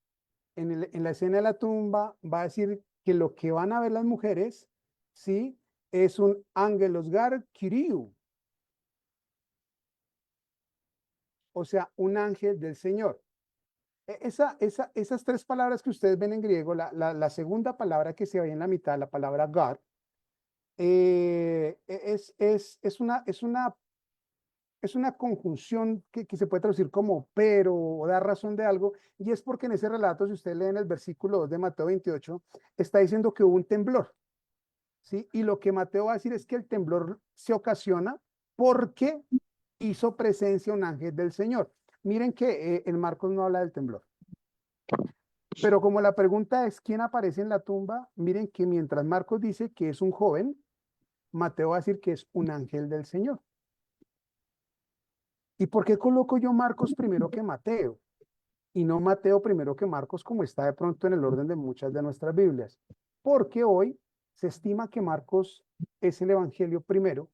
en la escena de la tumba va a decir que lo que van a ver las mujeres, ¿sí? Es un ángelos gar Kyriou, o sea, un ángel del Señor. Esas tres palabras que ustedes ven en griego, la segunda palabra que se ve en la mitad, la palabra gar, es una conjunción que se puede traducir como pero o dar razón de algo, y es porque en ese relato, si ustedes leen el versículo 2 de Mateo 28, está diciendo que hubo un temblor. ¿sí? Y lo que Mateo va a decir es que el temblor se ocasiona porque hizo presencia un ángel del Señor. Miren que en Marcos no habla del temblor. Pero como la pregunta es quién aparece en la tumba, miren que mientras Marcos dice que es un joven, Mateo va a decir que es un ángel del Señor. ¿Y por qué coloco yo Marcos primero que Mateo? Y no Mateo primero que Marcos, como está de pronto en el orden de muchas de nuestras Biblias. Porque hoy se estima que Marcos es el evangelio primero,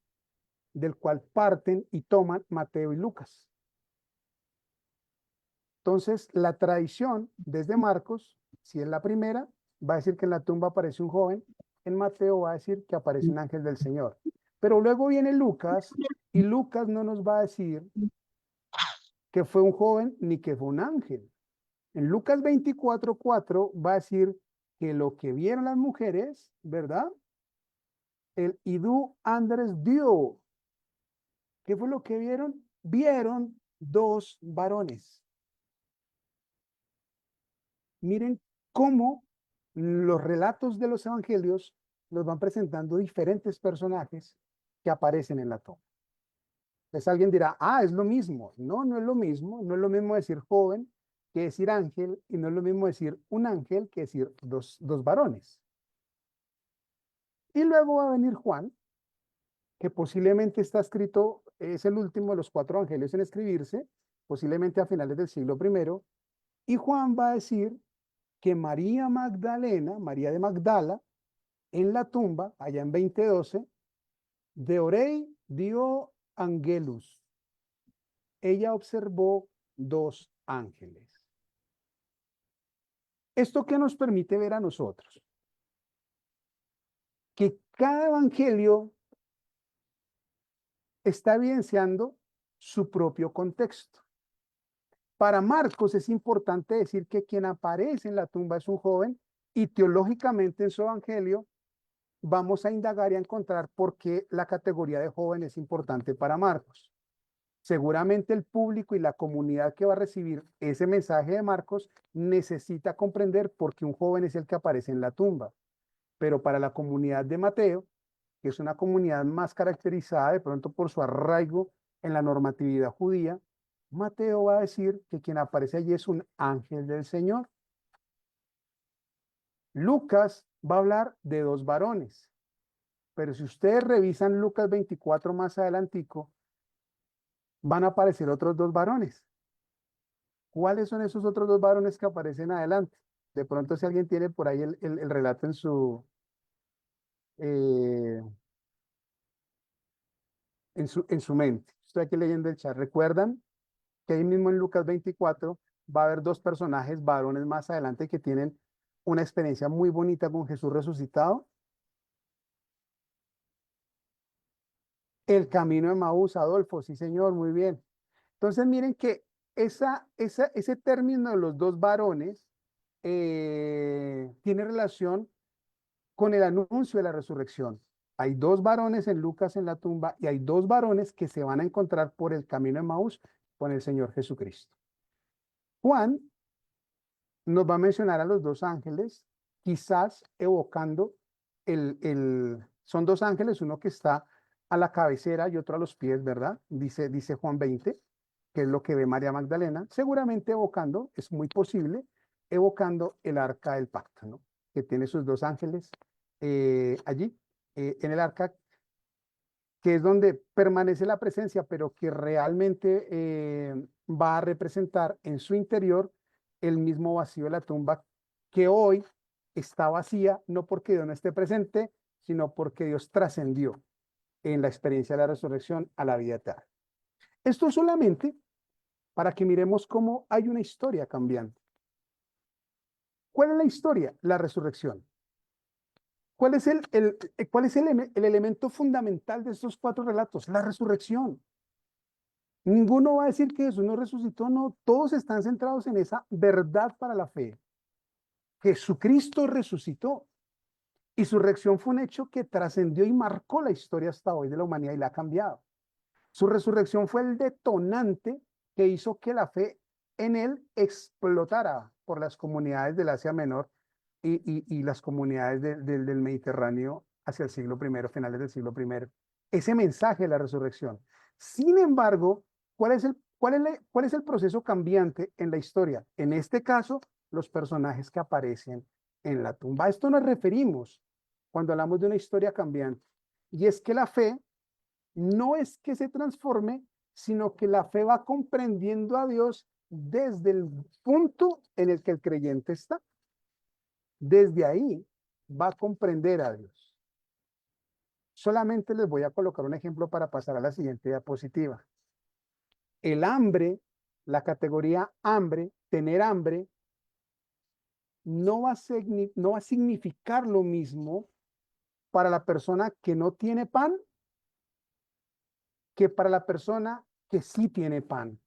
del cual parten y toman Mateo y Lucas. Entonces, la tradición desde Marcos, si es la primera, va a decir que en la tumba aparece un joven, en Mateo va a decir que aparece un ángel del Señor. Pero luego viene Lucas, y Lucas no nos va a decir que fue un joven ni que fue un ángel. En Lucas 24:4 va a decir que lo que vieron las mujeres, ¿verdad? El idú Andrés dio. ¿Qué fue lo que vieron? Vieron dos varones. Miren cómo los relatos de los evangelios nos van presentando diferentes personajes que aparecen en la toma. Entonces alguien dirá, es lo mismo. No, no es lo mismo. No es lo mismo decir joven que decir ángel, y no es lo mismo decir un ángel que decir dos varones. Y luego va a venir Juan, que posiblemente está escrito, es el último de los 4 evangelios en escribirse, posiblemente a finales del siglo I, y Juan va a decir que María Magdalena, María de Magdala, en la tumba, allá en 20:12, de orei dio angelus. Ella observó 2 ángeles. ¿Esto qué nos permite ver a nosotros? Que cada evangelio está evidenciando su propio contexto. Para Marcos es importante decir que quien aparece en la tumba es un joven, y teológicamente en su evangelio vamos a indagar y a encontrar por qué la categoría de joven es importante para Marcos. Seguramente el público y la comunidad que va a recibir ese mensaje de Marcos necesita comprender por qué un joven es el que aparece en la tumba. Pero para la comunidad de Mateo, que es una comunidad más caracterizada de pronto por su arraigo en la normatividad judía, Mateo va a decir que quien aparece allí es un ángel del Señor. Lucas va a hablar de 2 varones, pero si ustedes revisan Lucas 24 más adelantico, van a aparecer otros 2 varones. ¿Cuáles son esos otros 2 varones que aparecen adelante? De pronto si alguien tiene por ahí el relato eh, en su mente. Estoy aquí leyendo el chat. ¿Recuerdan que ahí mismo en Lucas 24 va a haber 2 personajes varones más adelante que tienen una experiencia muy bonita con Jesús resucitado? El camino de Maús, Adolfo, sí señor, muy bien. Entonces miren que ese término de los 2 varones tiene relación con el anuncio de la resurrección. Hay 2 varones en Lucas en la tumba, y hay 2 varones que se van a encontrar por el camino de Maús con el Señor Jesucristo. Juan nos va a mencionar a los 2 ángeles, quizás evocando son 2 ángeles, uno que está a la cabecera y otro a los pies, ¿verdad? Dice Juan 20, que es lo que ve María Magdalena, seguramente evocando, es muy posible, evocando el arca del pacto, ¿no? Que tiene sus 2 ángeles allí, en el arca, que es donde permanece la presencia, pero que realmente va a representar en su interior el mismo vacío de la tumba, que hoy está vacía, no porque Dios no esté presente, sino porque Dios trascendió en la experiencia de la resurrección a la vida eterna. Esto solamente para que miremos cómo hay una historia cambiante. ¿Cuál es la historia? La resurrección. ¿Cuál es el elemento fundamental de estos 4 relatos? La resurrección. Ninguno va a decir que Jesús no resucitó, no. Todos están centrados en esa verdad para la fe. Jesucristo resucitó, y su resurrección fue un hecho que trascendió y marcó la historia hasta hoy de la humanidad y la ha cambiado. Su resurrección fue el detonante que hizo que la fe en él explotara por las comunidades del Asia Menor y las comunidades del Mediterráneo hacia el siglo I, finales del siglo I, ese mensaje de la resurrección. Sin embargo, ¿cuál es el proceso cambiante en la historia? En este caso, los personajes que aparecen en la tumba. A esto nos referimos cuando hablamos de una historia cambiante. Y es que la fe no es que se transforme, sino que la fe va comprendiendo a Dios desde el punto en el que el creyente está. Desde ahí va a comprender a Dios. Solamente les voy a colocar un ejemplo para pasar a la siguiente diapositiva. El hambre, la categoría hambre, tener hambre, no va a significar lo mismo para la persona que no tiene pan que para la persona que sí tiene pan,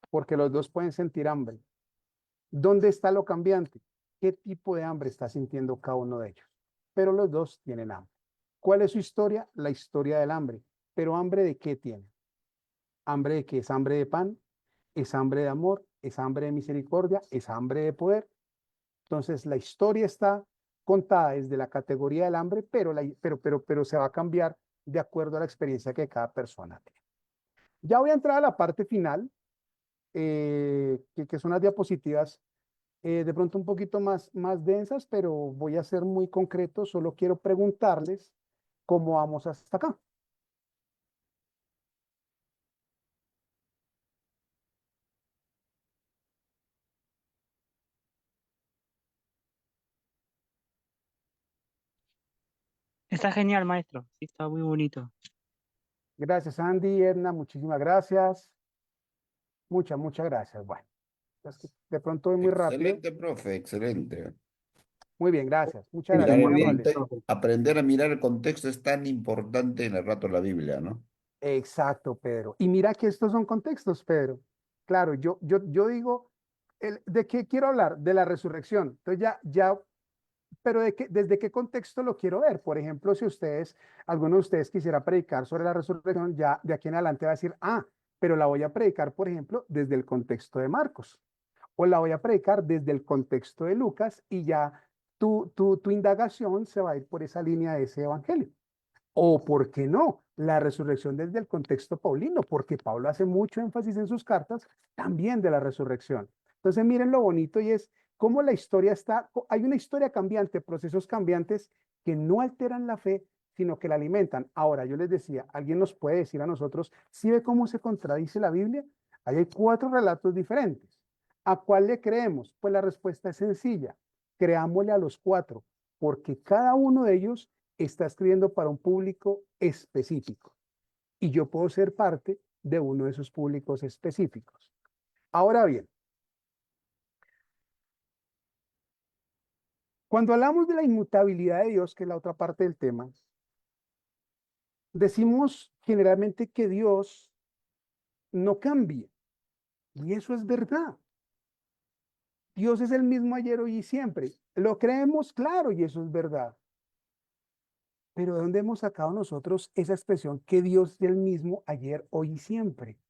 porque los dos pueden sentir hambre. ¿Dónde está lo cambiante? ¿Qué tipo de hambre está sintiendo cada uno de ellos? Pero los dos tienen hambre. ¿Cuál es su historia? La historia del hambre. ¿Pero hambre de qué tiene? ¿Hambre de qué? ¿Es hambre de pan? ¿Es hambre de amor? ¿Es hambre de misericordia? ¿Es hambre de poder? Entonces, la historia está contada desde la categoría del hambre, pero se va a cambiar de acuerdo a la experiencia que cada persona tiene. Ya voy a entrar a la parte final, que son las diapositivas de pronto un poquito más densas, pero voy a ser muy concreto. Solo quiero preguntarles cómo vamos hasta acá. Está genial, maestro. Sí, está muy bonito. Gracias, Andy, Edna, muchísimas gracias. Muchas gracias. Bueno, es que de pronto voy muy rápido. Excelente, profe, excelente. Muy bien, gracias. Muchas Mirar gracias, muy el amables. aprender a mirar el contexto es tan importante en el rato de la Biblia, ¿no? Exacto, Pedro. Y mira que estos son contextos, Pedro. Claro, yo digo, ¿de qué quiero hablar? De la resurrección. Entonces pero ¿desde qué contexto lo quiero ver? Por ejemplo, si alguno de ustedes quisiera predicar sobre la resurrección, ya de aquí en adelante va a decir, pero la voy a predicar, por ejemplo, desde el contexto de Marcos, o la voy a predicar desde el contexto de Lucas, y ya tu indagación se va a ir por esa línea de ese evangelio. O, ¿por qué no? La resurrección desde el contexto paulino, porque Pablo hace mucho énfasis en sus cartas también de la resurrección. Entonces, miren lo bonito y es cómo la historia hay una historia cambiante, procesos cambiantes que no alteran la fe, sino que la alimentan. Ahora, yo les decía, alguien nos puede decir a nosotros, ¿sí ve cómo se contradice la Biblia? Ahí hay 4 relatos diferentes. ¿A cuál le creemos? Pues la respuesta es sencilla. Creámosle a los 4, porque cada uno de ellos está escribiendo para un público específico. Y yo puedo ser parte de uno de esos públicos específicos. Ahora bien, cuando hablamos de la inmutabilidad de Dios, que es la otra parte del tema, decimos generalmente que Dios no cambia. Y eso es verdad. Dios es el mismo ayer, hoy y siempre. Lo creemos, claro, y eso es verdad. Pero ¿de dónde hemos sacado nosotros esa expresión que Dios es el mismo ayer, hoy y siempre?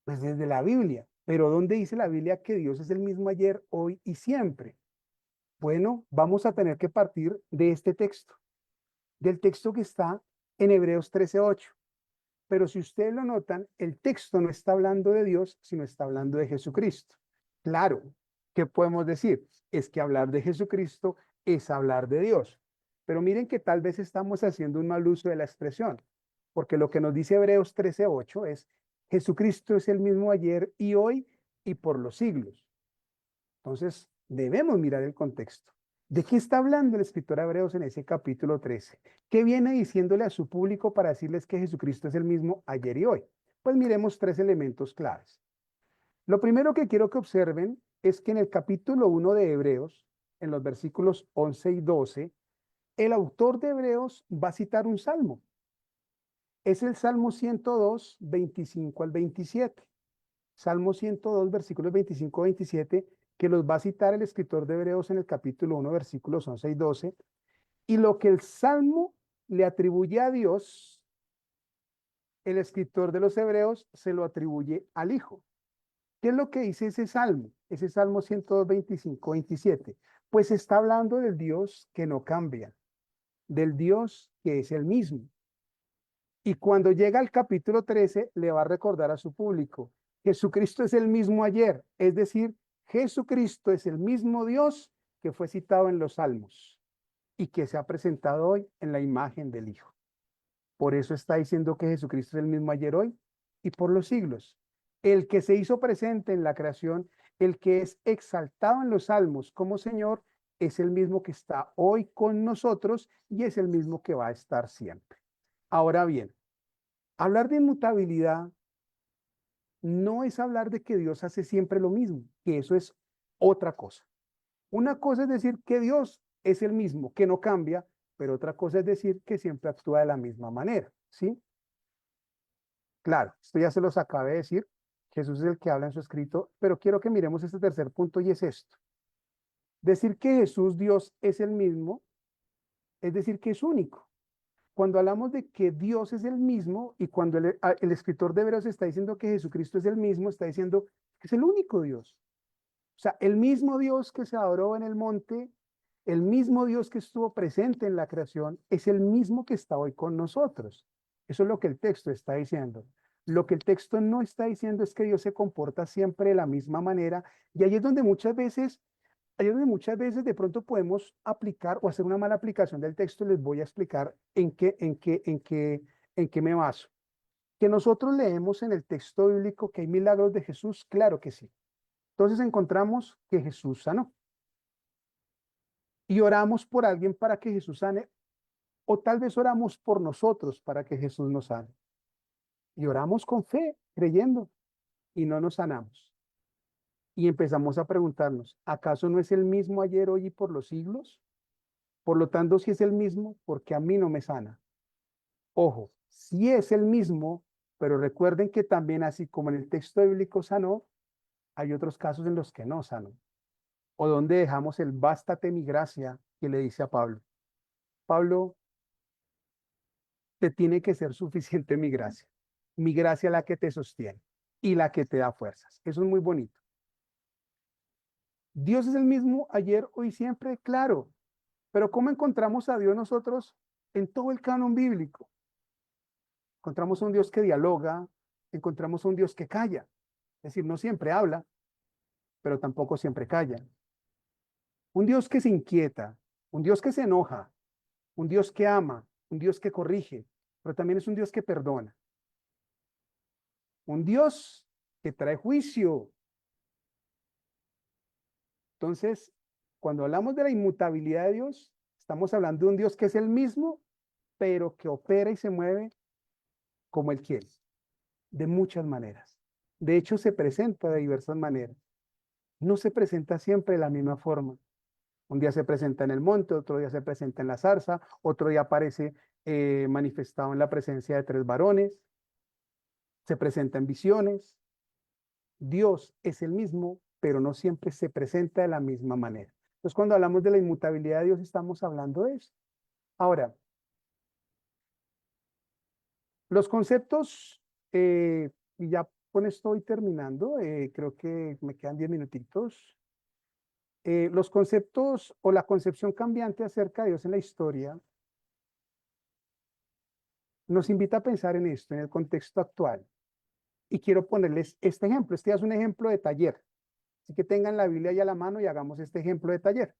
Pues desde la Biblia. Pero ¿dónde dice la Biblia que Dios es el mismo ayer, hoy y siempre? Bueno, vamos a tener que partir de este texto, del texto que está en Hebreos 13:8. Pero si ustedes lo notan, el texto no está hablando de Dios, sino está hablando de Jesucristo. Claro, ¿qué podemos decir? Es que hablar de Jesucristo es hablar de Dios. Pero miren que tal vez estamos haciendo un mal uso de la expresión, porque lo que nos dice Hebreos 13:8 es, Jesucristo es el mismo ayer y hoy y por los siglos. Entonces, debemos mirar el contexto. ¿De qué está hablando el escritor de Hebreos en ese capítulo 13? ¿Qué viene diciéndole a su público para decirles que Jesucristo es el mismo ayer y hoy? Pues miremos 3 elementos claves. Lo primero que quiero que observen es que en el capítulo 1 de Hebreos, en los versículos 11 y 12, el autor de Hebreos va a citar un salmo. Es el Salmo 102, 25 al 27. Salmo 102, versículos 25 al 27, que los va a citar el escritor de Hebreos en el capítulo 1, versículos 11 y 12. Y lo que el Salmo le atribuye a Dios, el escritor de los Hebreos se lo atribuye al Hijo. ¿Qué es lo que dice ese Salmo? Ese Salmo 102, 25, 27. Pues está hablando del Dios que no cambia, del Dios que es el mismo. Y cuando llega al capítulo 13, le va a recordar a su público, Jesucristo es el mismo ayer, es decir, Jesucristo es el mismo Dios que fue citado en los Salmos y que se ha presentado hoy en la imagen del Hijo. Por eso está diciendo que Jesucristo es el mismo ayer, hoy y por los siglos. El que se hizo presente en la creación, el que es exaltado en los Salmos como Señor, es el mismo que está hoy con nosotros y es el mismo que va a estar siempre. Ahora bien, hablar de inmutabilidad no es hablar de que Dios hace siempre lo mismo, que eso es otra cosa. Una cosa es decir que Dios es el mismo, que no cambia, pero otra cosa es decir que siempre actúa de la misma manera, ¿sí? Claro, esto ya se los acabé de decir, Jesús es el que habla en su escrito, pero quiero que miremos este tercer punto y es esto. Decir que Jesús, Dios, es el mismo, es decir que es único. Cuando hablamos de que Dios es el mismo y cuando el escritor de Hebreos está diciendo que Jesucristo es el mismo, está diciendo que es el único Dios. O sea, el mismo Dios que se adoró en el monte, el mismo Dios que estuvo presente en la creación, es el mismo que está hoy con nosotros. Eso es lo que el texto está diciendo. Lo que el texto no está diciendo es que Dios se comporta siempre de la misma manera, y ahí es donde muchas veces de pronto podemos aplicar o hacer una mala aplicación del texto. Les voy a explicar en qué me baso. Que nosotros leemos en el texto bíblico que hay milagros de Jesús, claro que sí. Entonces encontramos que Jesús sanó. Y oramos por alguien para que Jesús sane, o tal vez oramos por nosotros para que Jesús nos sane. Y oramos con fe, creyendo, y no nos sanamos. Y empezamos a preguntarnos, ¿acaso no es el mismo ayer, hoy y por los siglos? Por lo tanto, si es el mismo, ¿por qué a mí no me sana? Ojo, si es el mismo, pero recuerden que también así como en el texto bíblico sanó, hay otros casos en los que no sanó. O donde dejamos el bástate mi gracia que le dice a Pablo. Pablo, te tiene que ser suficiente mi gracia la que te sostiene y la que te da fuerzas. Eso es muy bonito. Dios es el mismo ayer, hoy, siempre, claro, pero ¿cómo encontramos a Dios nosotros en todo el canon bíblico? Encontramos a un Dios que dialoga, encontramos a un Dios que calla, es decir, no siempre habla, pero tampoco siempre calla. Un Dios que se inquieta, un Dios que se enoja, un Dios que ama, un Dios que corrige, pero también es un Dios que perdona. Un Dios que trae juicio. Entonces, cuando hablamos de la inmutabilidad de Dios, estamos hablando de un Dios que es el mismo, pero que opera y se mueve como Él quiere, de muchas maneras. De hecho, se presenta de diversas maneras. No se presenta siempre de la misma forma. Un día se presenta en el monte, otro día se presenta en la zarza, otro día aparece manifestado en la presencia de 3 varones, se presenta en visiones. Dios es el mismo, pero no siempre se presenta de la misma manera. Entonces, cuando hablamos de la inmutabilidad de Dios, estamos hablando de eso. Ahora, los conceptos, y ya con esto voy terminando, creo que me quedan 10 minutitos. Los conceptos o la concepción cambiante acerca de Dios en la historia nos invita a pensar en esto, en el contexto actual. Y quiero ponerles este ejemplo. Este es un ejemplo de taller. Así que tengan la Biblia ahí a la mano y hagamos este ejemplo de taller.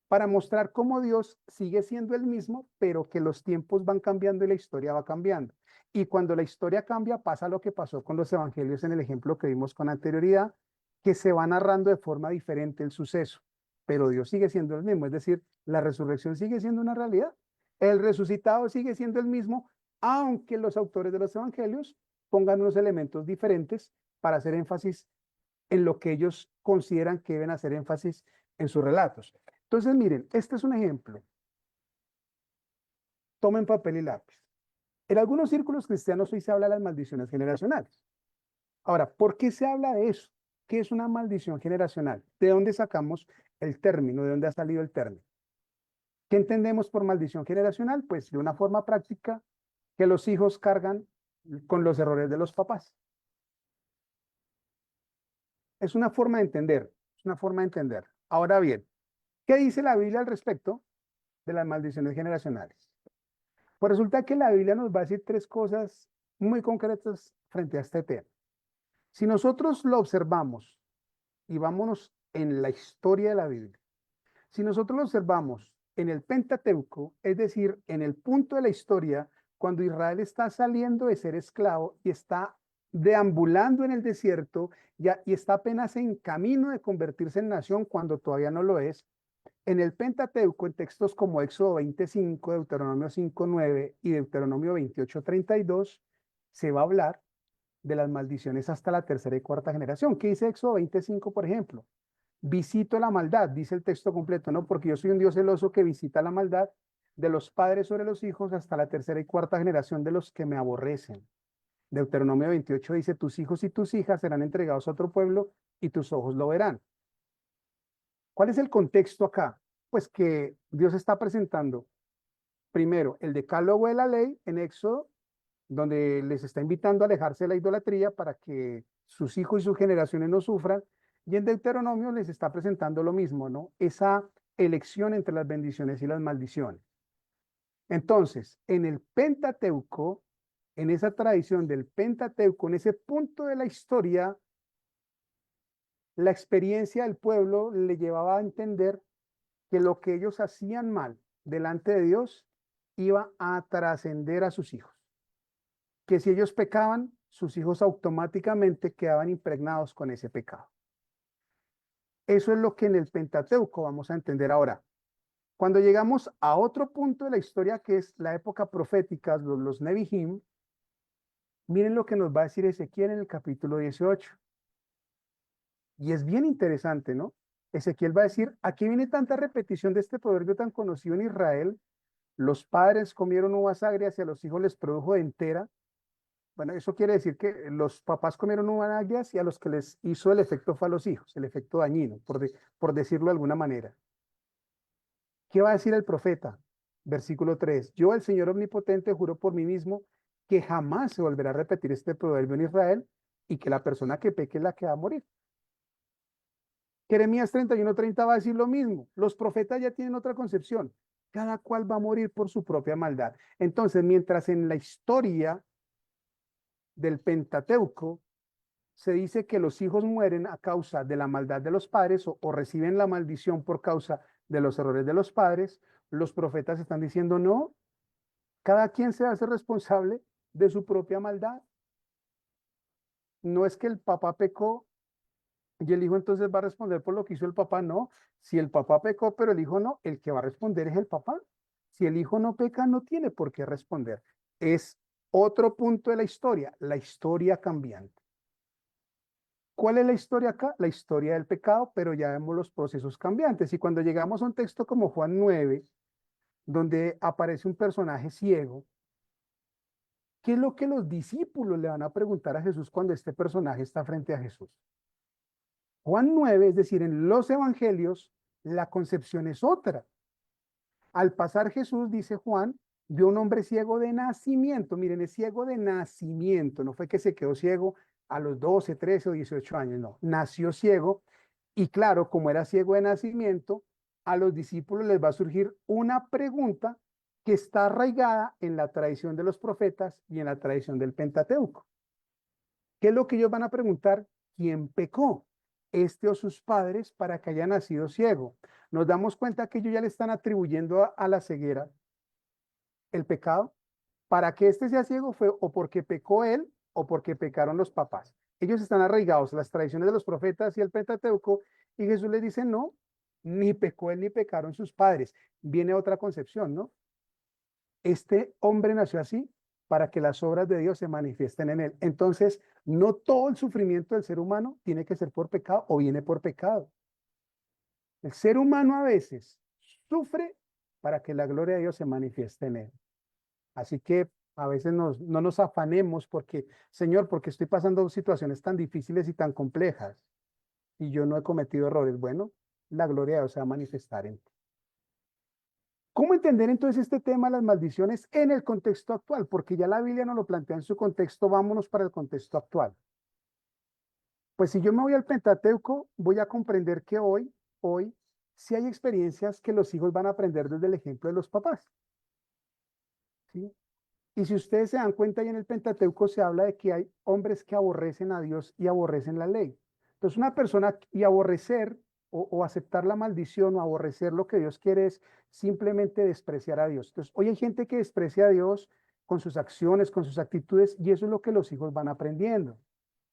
Para mostrar cómo Dios sigue siendo el mismo, pero que los tiempos van cambiando y la historia va cambiando. Y cuando la historia cambia, pasa lo que pasó con los evangelios en el ejemplo que vimos con anterioridad, que se va narrando de forma diferente el suceso. Pero Dios sigue siendo el mismo. Es decir, la resurrección sigue siendo una realidad. El resucitado sigue siendo el mismo, aunque los autores de los evangelios pongan unos elementos diferentes para hacer énfasis en lo que ellos consideran que deben hacer énfasis en sus relatos. Entonces, miren, este es un ejemplo. Tomen papel y lápiz. En algunos círculos cristianos hoy se habla de las maldiciones generacionales. Ahora, ¿por qué se habla de eso? ¿Qué es una maldición generacional? ¿De dónde sacamos el término? ¿De dónde ha salido el término? ¿Qué entendemos por maldición generacional? Pues de una forma práctica, que los hijos cargan con los errores de los papás. Es una forma de entender, es una forma de entender. Ahora bien, ¿qué dice la Biblia al respecto de las maldiciones generacionales? Pues resulta que la Biblia nos va a decir tres cosas muy concretas frente a este tema. Si nosotros lo observamos y vámonos en la historia de la Biblia, si nosotros lo observamos en el Pentateuco, es decir, en el punto de la historia, cuando Israel está saliendo de ser esclavo y está deambulando en el desierto y está apenas en camino de convertirse en nación cuando todavía no lo es, en el Pentateuco, en textos como Éxodo 25, Deuteronomio 5:9 y Deuteronomio 28:32, se va a hablar de las maldiciones hasta la tercera y cuarta generación. ¿Qué dice Éxodo 25, por ejemplo? Visito la maldad, dice el texto completo, ¿no? Porque yo soy un Dios celoso que visita la maldad de los padres sobre los hijos hasta la tercera y cuarta generación de los que me aborrecen. Deuteronomio 28 dice, tus hijos y tus hijas serán entregados a otro pueblo y tus ojos lo verán. ¿Cuál es el contexto acá? Pues que Dios está presentando primero el decálogo de la ley en Éxodo, donde les está invitando a alejarse de la idolatría para que sus hijos y sus generaciones no sufran. Y en Deuteronomio les está presentando lo mismo, ¿no? Esa elección entre las bendiciones y las maldiciones. Entonces, en el Pentateuco, en esa tradición del Pentateuco, en ese punto de la historia, la experiencia del pueblo le llevaba a entender que lo que ellos hacían mal delante de Dios iba a trascender a sus hijos. Que si ellos pecaban, sus hijos automáticamente quedaban impregnados con ese pecado. Eso es lo que en el Pentateuco vamos a entender ahora. Cuando llegamos a otro punto de la historia, que es la época profética, los Nevi'im, miren lo que nos va a decir Ezequiel en el capítulo 18. Y es bien interesante, ¿no? Ezequiel va a decir, aquí viene tanta repetición de este proverbio tan conocido en Israel. Los padres comieron uvas agrias y a los hijos les produjo entera. Bueno, eso quiere decir que los papás comieron uvas agrias y a los que les hizo el efecto fue a los hijos, el efecto dañino, por decirlo de alguna manera. ¿Qué va a decir el profeta? Versículo 3. Yo, el Señor Omnipotente, juro por mí mismo que jamás se volverá a repetir este proverbio en Israel y que la persona que peque es la que va a morir. Jeremías 31:30 va a decir lo mismo. Los profetas ya tienen otra concepción. Cada cual va a morir por su propia maldad. Entonces, mientras en la historia del Pentateuco se dice que los hijos mueren a causa de la maldad de los padres o reciben la maldición por causa de los errores de los padres, los profetas están diciendo no, cada quien se hace responsable de su propia maldad. No es que el papá pecó y el hijo entonces va a responder por lo que hizo el papá, no. Si el papá pecó pero el hijo no, el que va a responder es el papá. Si el hijo no peca, no tiene por qué responder. Es otro punto de la historia cambiante. ¿Cuál es la historia acá? La historia del pecado, pero ya vemos los procesos cambiantes. Y cuando llegamos a un texto como Juan 9, donde aparece un personaje ciego, ¿qué es lo que los discípulos le van a preguntar a Jesús cuando este personaje está frente a Jesús? Juan 9, es decir, en los evangelios, la concepción es otra. Al pasar Jesús, dice Juan, vio un hombre ciego de nacimiento. Miren, es ciego de nacimiento. No fue que se quedó ciego a los 12, 13 o 18 años, no. Nació ciego y claro, como era ciego de nacimiento, a los discípulos les va a surgir una pregunta que está arraigada en la tradición de los profetas y en la tradición del Pentateuco. ¿Qué es lo que ellos van a preguntar? ¿Quién pecó? ¿Este o sus padres para que haya nacido ciego? Nos damos cuenta que ellos ya le están atribuyendo a la ceguera el pecado. Para que este sea ciego fue o porque pecó él o porque pecaron los papás. Ellos están arraigados a las tradiciones de los profetas y el Pentateuco y Jesús les dice no, ni pecó él ni pecaron sus padres. Viene otra concepción, ¿no? Este hombre nació así para que las obras de Dios se manifiesten en él. Entonces, no todo el sufrimiento del ser humano tiene que ser por pecado o viene por pecado. El ser humano a veces sufre para que la gloria de Dios se manifieste en él. Así que a veces no nos afanemos porque, Señor, porque estoy pasando situaciones tan difíciles y tan complejas y yo no he cometido errores. Bueno, la gloria de Dios se va a manifestar en ti. ¿Cómo entender entonces este tema de las maldiciones en el contexto actual? Porque ya la Biblia nos lo plantea en su contexto, vámonos para el contexto actual. Pues si yo me voy al Pentateuco, voy a comprender que hoy sí hay experiencias que los hijos van a aprender desde el ejemplo de los papás. ¿Sí? Y si ustedes se dan cuenta, ahí en el Pentateuco se habla de que hay hombres que aborrecen a Dios y aborrecen la ley. Entonces, una persona y aborrecer o aceptar la maldición o aborrecer lo que Dios quiere es simplemente despreciar a Dios. Entonces, hoy hay gente que desprecia a Dios con sus acciones, con sus actitudes, y eso es lo que los hijos van aprendiendo.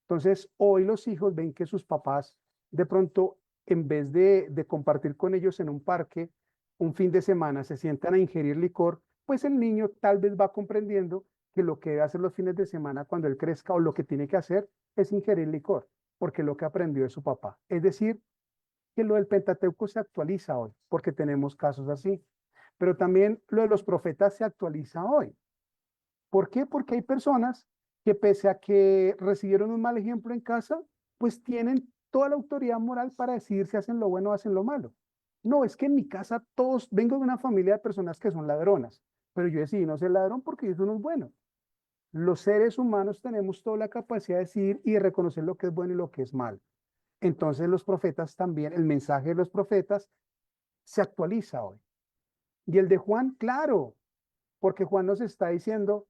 Entonces, hoy los hijos ven que sus papás, de pronto, en vez de compartir con ellos en un parque, un fin de semana, se sientan a ingerir licor, pues el niño tal vez va comprendiendo que lo que debe hacer los fines de semana cuando él crezca o lo que tiene que hacer es ingerir licor, porque lo que aprendió de su papá. Es decir, que lo del Pentateuco se actualiza hoy, porque tenemos casos así. Pero también lo de los profetas se actualiza hoy. ¿Por qué? Porque hay personas que pese a que recibieron un mal ejemplo en casa, pues tienen toda la autoridad moral para decidir si hacen lo bueno o hacen lo malo. No, es que en mi casa todos, vengo de una familia de personas que son ladronas, pero yo decidí no ser ladrón porque eso no es bueno. Los seres humanos tenemos toda la capacidad de decidir y de reconocer lo que es bueno y lo que es malo. Entonces los profetas también, el mensaje de los profetas se actualiza hoy. Y el de Juan, claro, porque Juan nos está diciendo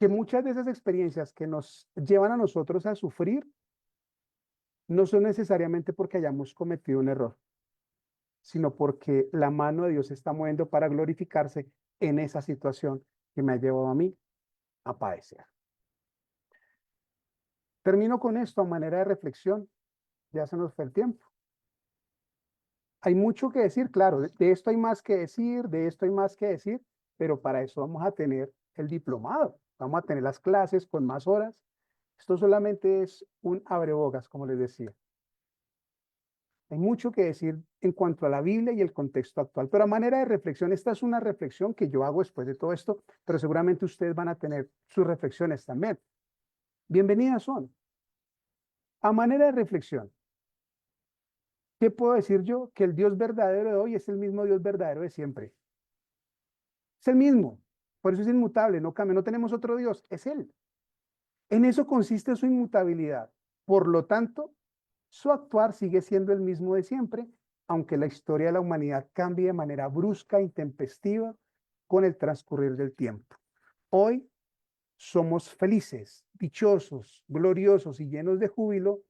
que muchas de esas experiencias que nos llevan a nosotros a sufrir no son necesariamente porque hayamos cometido un error, sino porque la mano de Dios se está moviendo para glorificarse en esa situación que me ha llevado a mí a padecer. Termino con esto a manera de reflexión. Ya se nos fue el tiempo. Hay mucho que decir, claro, de esto hay más que decir, de esto hay más que decir, pero para eso vamos a tener el diplomado, vamos a tener las clases con más horas. Esto solamente es un abrebocas, como les decía. Hay mucho que decir en cuanto a la Biblia y el contexto actual, pero a manera de reflexión, esta es una reflexión que yo hago después de todo esto, pero seguramente ustedes van a tener sus reflexiones también. Bienvenidas son. A manera de reflexión, ¿qué puedo decir yo? Que el Dios verdadero de hoy es el mismo Dios verdadero de siempre. Es el mismo. Por eso es inmutable, no cambia, no tenemos otro Dios, es Él. En eso consiste su inmutabilidad. Por lo tanto, su actuar sigue siendo el mismo de siempre, aunque la historia de la humanidad cambie de manera brusca e intempestiva con el transcurrir del tiempo. Hoy somos felices, dichosos, gloriosos y llenos de júbilo,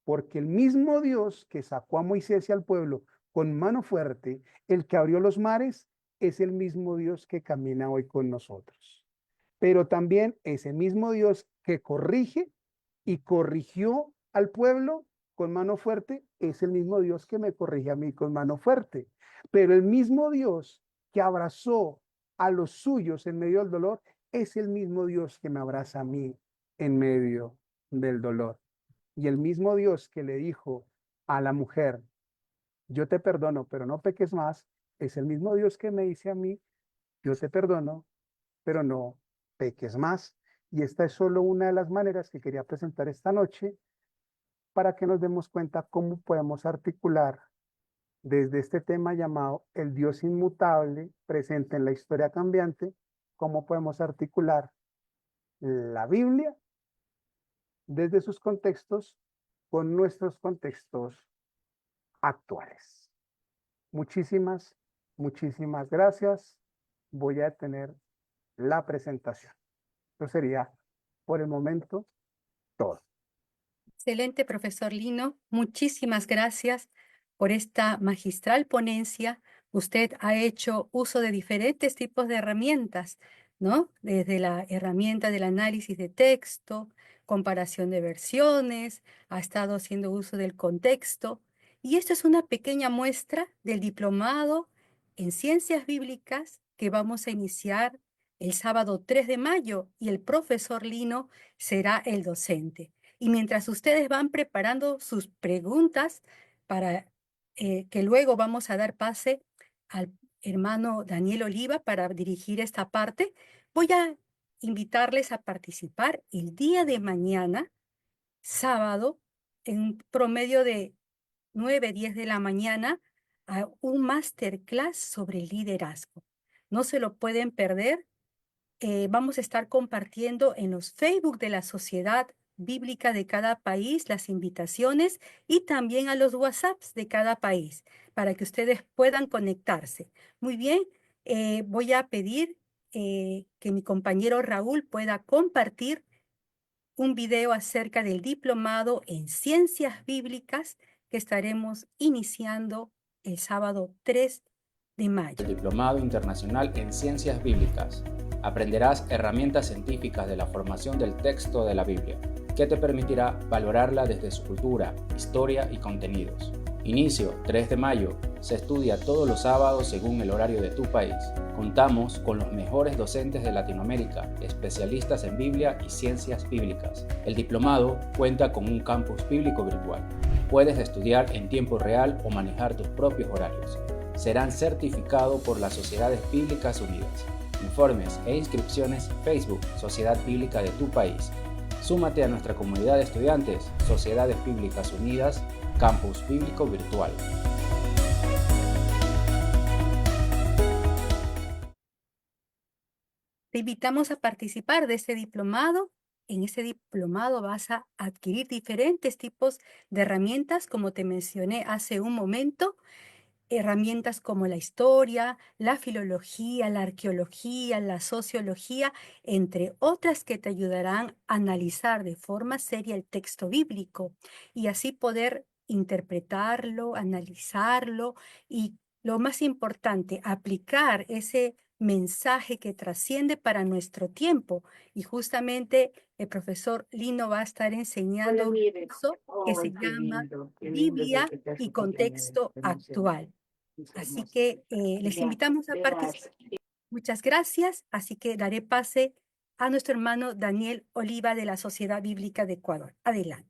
porque el mismo Dios que sacó a Moisés y al pueblo con mano fuerte, el que abrió los mares, es el mismo Dios que camina hoy con nosotros. Pero también ese mismo Dios que corrige y corrigió al pueblo con mano fuerte, es el mismo Dios que me corrige a mí con mano fuerte. Pero el mismo Dios que abrazó a los suyos en medio del dolor, es el mismo Dios que me abraza a mí en medio del dolor. Y el mismo Dios que le dijo a la mujer, yo te perdono, pero no peques más, es el mismo Dios que me dice a mí, yo te perdono, pero no peques más. Y esta es solo una de las maneras que quería presentar esta noche para que nos demos cuenta cómo podemos articular desde este tema llamado el Dios inmutable presente en la historia cambiante, cómo podemos articular la Biblia desde sus contextos con nuestros contextos actuales. Muchísimas, muchísimas gracias. Voy a detener la presentación. Eso sería por el momento todo. Excelente, profesor Lino. Muchísimas gracias por esta magistral ponencia. Usted ha hecho uso de diferentes tipos de herramientas, ¿no? Desde la herramienta del análisis de texto, comparación de versiones, ha estado haciendo uso del contexto. Y esto es una pequeña muestra del diplomado en Ciencias Bíblicas que vamos a iniciar el sábado 3 de mayo y el profesor Lino será el docente. Y mientras ustedes van preparando sus preguntas para que luego vamos a dar pase al hermano Daniel Oliva para dirigir esta parte, voy a invitarles a participar el día de mañana, sábado, en un promedio de 9, 10 de la mañana, a un masterclass sobre liderazgo. No se lo pueden perder. Vamos a estar compartiendo en los Facebook de la Sociedad Bíblica de cada país, las invitaciones y también a los WhatsApps de cada país para que ustedes puedan conectarse. Muy bien, voy a pedir que mi compañero Raúl pueda compartir un video acerca del diplomado en Ciencias Bíblicas que estaremos iniciando el sábado 3 de mayo. El Diplomado Internacional en Ciencias Bíblicas. Aprenderás herramientas científicas de la formación del texto de la Biblia, que te permitirá valorarla desde su cultura, historia y contenidos. Inicio 3 de mayo. Se estudia todos los sábados según el horario de tu país. Contamos con los mejores docentes de Latinoamérica, especialistas en Biblia y ciencias bíblicas. El diplomado cuenta con un campus bíblico virtual. Puedes estudiar en tiempo real o manejar tus propios horarios. Serán certificados por las Sociedades Bíblicas Unidas. Informes e inscripciones: Facebook, Sociedad Bíblica de tu país. Súmate a nuestra comunidad de estudiantes, Sociedades Bíblicas Unidas, Campus Bíblico Virtual. Te invitamos a participar de este diplomado. En este diplomado vas a adquirir diferentes tipos de herramientas, como te mencioné hace un momento. Herramientas como la historia, la filología, la arqueología, la sociología, entre otras que te ayudarán a analizar de forma seria el texto bíblico y así poder interpretarlo, analizarlo y, lo más importante, aplicar ese mensaje que trasciende para nuestro tiempo. Y justamente el profesor Lino va a estar enseñando un curso que se llama Biblia y contexto actual. Así que les invitamos a participar. Muchas gracias. Así que daré pase a nuestro hermano Daniel Oliva de la Sociedad Bíblica de Ecuador. Adelante.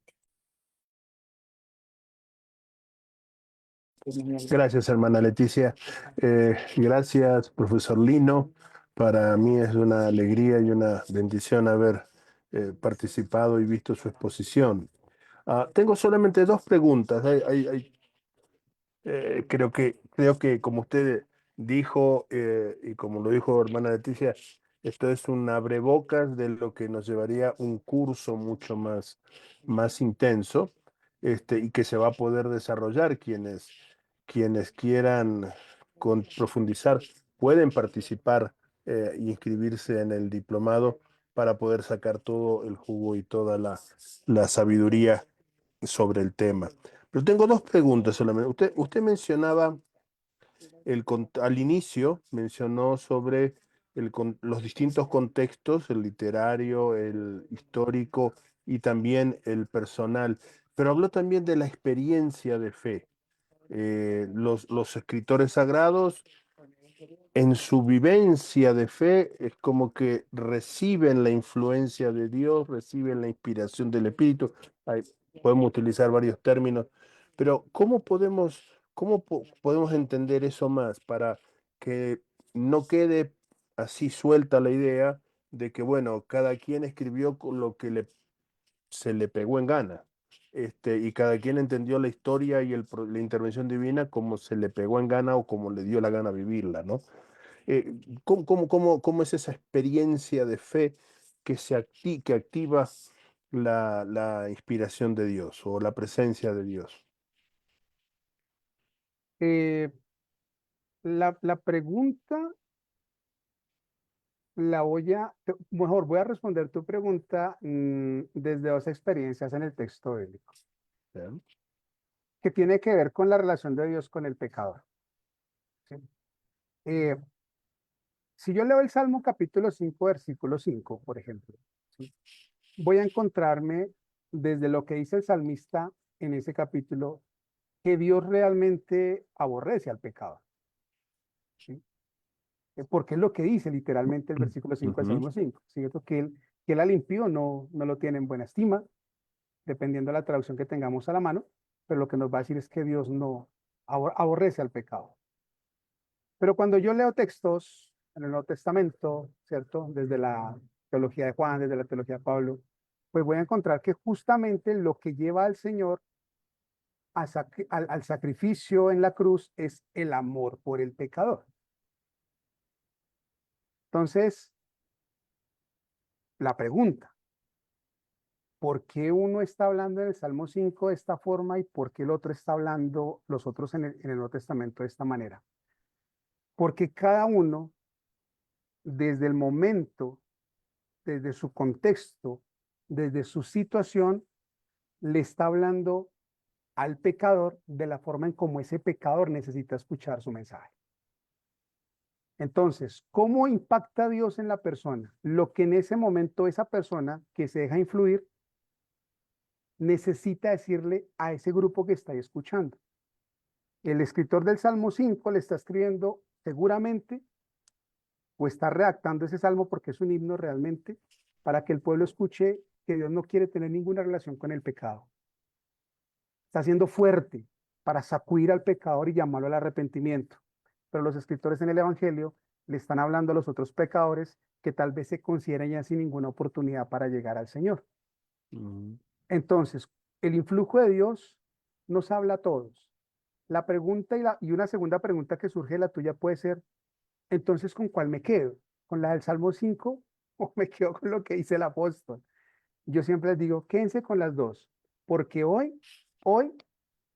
Gracias, hermana Leticia. Gracias, profesor Lino. Para mí es una alegría y una bendición haber participado y visto su exposición. Tengo solamente dos preguntas. Creo que como usted dijo y como lo dijo hermana Leticia, esto es un abrebocas de lo que nos llevaría un curso mucho más intenso, y que se va a poder desarrollar. Quienes quieran profundizar pueden participar e inscribirse en el diplomado para poder sacar todo el jugo y toda la sabiduría sobre el tema. Pero tengo dos preguntas solamente. Usted mencionaba al inicio, mencionó sobre los distintos contextos, el literario, el histórico y también el personal, pero habló también de la experiencia de fe. Los escritores sagrados, en su vivencia de fe, es como que reciben la influencia de Dios, reciben la inspiración del Espíritu. Podemos utilizar varios términos, pero ¿cómo podemos entender eso más para que no quede así suelta la idea de que, bueno, cada quien escribió con lo que se le pegó en gana? Y cada quien entendió la historia y la intervención divina como se le pegó en gana o como le dio la gana vivirla, ¿no? ¿Cómo es esa experiencia de fe que que activa la inspiración de Dios o la presencia de Dios? La pregunta mejor voy a responder tu pregunta desde dos experiencias en el texto bíblico, ¿Bien? que tiene que ver con la relación de Dios con el pecador. ¿Sí? Si yo leo el Salmo capítulo 5, versículo 5, por ejemplo, ¿sí?, voy a encontrarme desde lo que dice el salmista en ese capítulo, que Dios realmente aborrece al pecador. ¿Sí? Porque es lo que dice literalmente el versículo 5 del Salmo 5, ¿cierto? Que él al impío no lo tiene en buena estima, dependiendo de la traducción que tengamos a la mano, pero lo que nos va a decir es que Dios no aborrece al pecado. Pero cuando yo leo textos en el Nuevo Testamento, ¿cierto?, desde la teología de Juan, desde la teología de Pablo, pues voy a encontrar que justamente lo que lleva al Señor al sacrificio en la cruz es el amor por el pecador. Entonces, la pregunta, ¿por qué uno está hablando en el Salmo 5 de esta forma y por qué el otro está hablando, los otros en el Nuevo Testamento de esta manera? Porque cada uno, desde el momento, desde su contexto, desde su situación, le está hablando al pecador de la forma en cómo ese pecador necesita escuchar su mensaje. Entonces, ¿cómo impacta Dios en la persona? Lo que en ese momento esa persona que se deja influir necesita decirle a ese grupo que está ahí escuchando. El escritor del Salmo 5 le está escribiendo seguramente o está redactando ese salmo porque es un himno realmente para que el pueblo escuche que Dios no quiere tener ninguna relación con el pecado. Está siendo fuerte para sacudir al pecador y llamarlo al arrepentimiento. Pero los escritores en el Evangelio le están hablando a los otros pecadores que tal vez se consideran ya sin ninguna oportunidad para llegar al Señor. Entonces, el influjo de Dios nos habla a todos. La pregunta y una segunda pregunta que surge de la tuya puede ser, entonces, ¿con cuál me quedo? ¿Con la del Salmo 5 o me quedo con lo que dice el apóstol? Yo siempre les digo, quédense con las dos, porque hoy,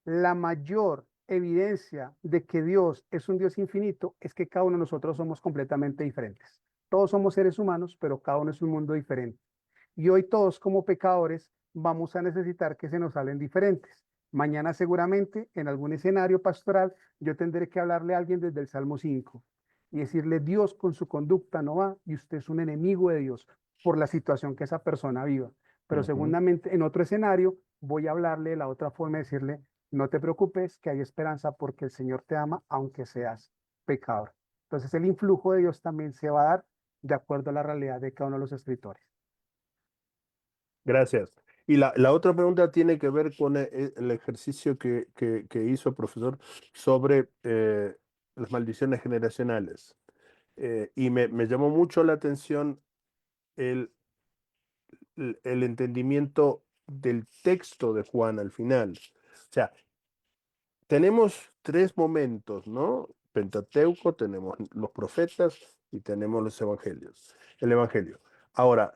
la mayor evidencia de que Dios es un Dios infinito es que cada uno de nosotros somos completamente diferentes. Todos somos seres humanos, pero cada uno es un mundo diferente. Y hoy todos como pecadores vamos a necesitar que se nos hablen diferentes. Mañana seguramente en algún escenario pastoral yo tendré que hablarle a alguien desde el Salmo 5 y decirle Dios con su conducta no va y usted es un enemigo de Dios por la situación que esa persona viva. Pero segundamente en otro escenario voy a hablarle de la otra forma, decirle no te preocupes que hay esperanza porque el Señor te ama aunque seas pecador. Entonces el influjo de Dios también se va a dar de acuerdo a la realidad de cada uno de los escritores. Gracias. Y la otra pregunta tiene que ver con el ejercicio que hizo el profesor sobre las maldiciones generacionales. Y me llamó mucho la atención el entendimiento del texto de Juan al final. O sea, tenemos tres momentos, ¿no? Pentateuco, tenemos los profetas y tenemos los evangelios. El evangelio. Ahora,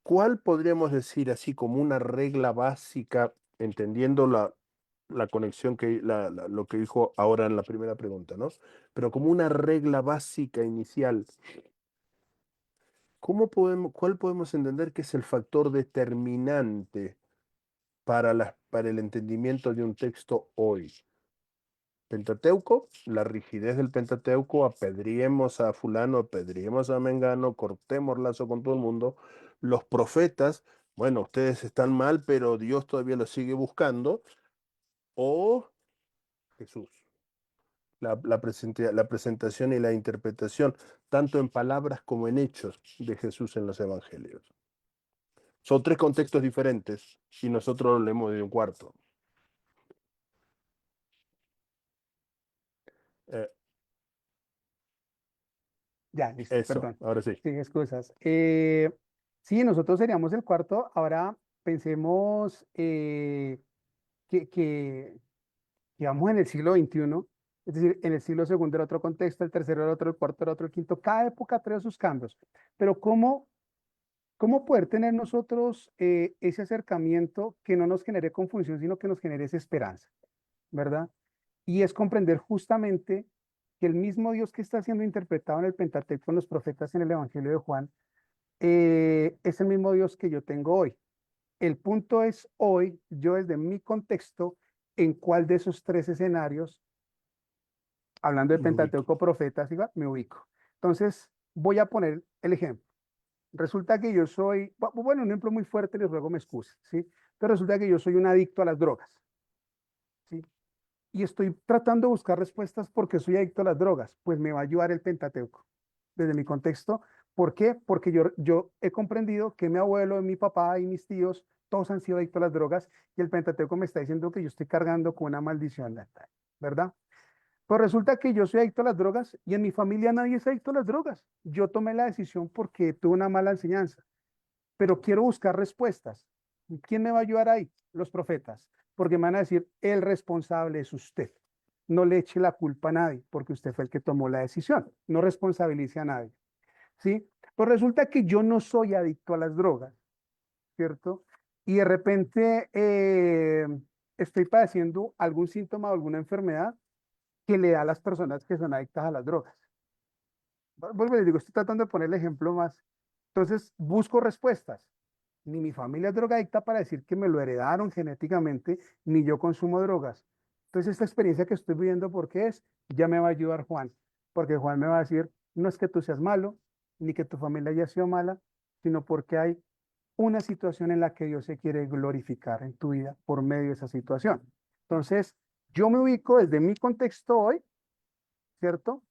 ¿cuál podríamos decir así como una regla básica, entendiendo la conexión lo que dijo ahora en la primera pregunta, ¿no? Pero como una regla básica inicial, ¿cuál podemos entender que es el factor determinante para el entendimiento de un texto hoy? Pentateuco, la rigidez del Pentateuco, apedriemos a fulano, apedriemos a mengano, cortemos lazo con todo el mundo. Los profetas, bueno, ustedes están mal, pero Dios todavía los sigue buscando. O Jesús, la presentación y la interpretación, tanto en palabras como en hechos de Jesús en los evangelios. Son tres contextos diferentes y nosotros lo leemos de un cuarto. Ya, listo, Eso, perdón. ahora sí. Sin excusas. Sí, nosotros seríamos el cuarto. Ahora pensemos que vamos en el siglo XXI, es decir, en el siglo segundo era otro contexto, el tercero era otro, el cuarto era otro, el quinto. Cada época trae sus cambios. Pero ¿cómo poder tener nosotros ese acercamiento que no nos genere confusión, sino que nos genere esa esperanza, ¿verdad? Y es comprender justamente que el mismo Dios que está siendo interpretado en el Pentateuco, en los profetas, en el Evangelio de Juan, es el mismo Dios que yo tengo hoy. El punto es hoy, yo desde mi contexto, en cuál de esos tres escenarios, hablando de Pentateuco, profetas, igual, me ubico. Entonces, voy a poner el ejemplo. Resulta que yo soy, bueno, un ejemplo muy fuerte, les ruego me excusen, ¿sí? Pero resulta que yo soy un adicto a las drogas, ¿sí? Y estoy tratando de buscar respuestas porque soy adicto a las drogas, pues me va a ayudar el Pentateuco, desde mi contexto. ¿Por qué? Porque yo he comprendido que mi abuelo, mi papá y mis tíos, todos han sido adictos a las drogas y el Pentateuco me está diciendo que yo estoy cargando con una maldición, ¿verdad? Pues resulta que yo soy adicto a las drogas y en mi familia nadie es adicto a las drogas. Yo tomé la decisión porque tuve una mala enseñanza, pero quiero buscar respuestas. ¿Quién me va a ayudar ahí? Los profetas, porque me van a decir, el responsable es usted. No le eche la culpa a nadie, porque usted fue el que tomó la decisión. No responsabilice a nadie. ¿Sí? Pues resulta que yo no soy adicto a las drogas, ¿cierto? y de repente estoy padeciendo algún síntoma o alguna enfermedad que le da a las personas que son adictas a las drogas. Vuelvo y les digo, estoy tratando de poner el ejemplo más. Entonces, busco respuestas. Ni mi familia es drogadicta para decir que me lo heredaron genéticamente, ni yo consumo drogas. Entonces, esta experiencia que estoy viviendo, ¿por qué es? Ya me va a ayudar Juan, porque Juan me va a decir, no es que tú seas malo, ni que tu familia haya sido mala, sino porque hay una situación en la que Dios se quiere glorificar en tu vida por medio de esa situación. Entonces, yo me ubico desde mi contexto hoy, ¿cierto?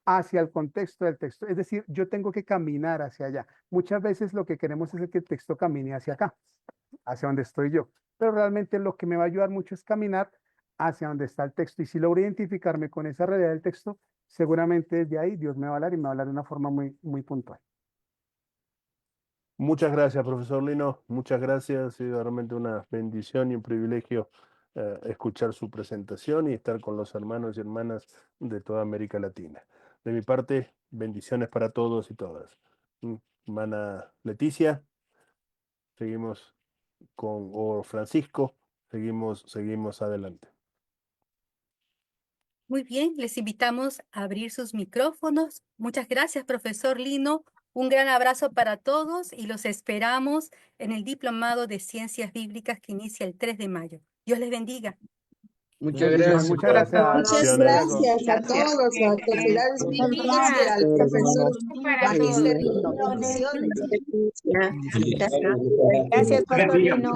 Hacia el contexto del texto. Es decir, yo tengo que caminar hacia allá. Muchas veces lo que queremos es que el texto camine hacia acá, hacia donde estoy yo. Pero realmente lo que me va a ayudar mucho es caminar hacia donde está el texto. Y si logro identificarme con esa realidad del texto, seguramente desde ahí Dios me va a hablar y me va a hablar de una forma muy, muy puntual. Muchas gracias, profesor Lino. Muchas gracias. Ha sido realmente una bendición y un privilegio escuchar su presentación y estar con los hermanos y hermanas de toda América Latina. De mi parte, bendiciones para todos y todas. Hermana Leticia, seguimos o Francisco, seguimos adelante. Muy bien, les invitamos a abrir sus micrófonos. Muchas gracias, profesor Lino. Un gran abrazo para todos y los esperamos en el Diplomado de Ciencias Bíblicas que inicia el 3 de mayo. Dios les bendiga. Muchas Bendiciones, gracias. muchas gracias. Muchas gracias a todos, a autoridades bíblicas y al profesor Magister Lino. Bendiciones. Gracias. Gracias, Pastor Lino.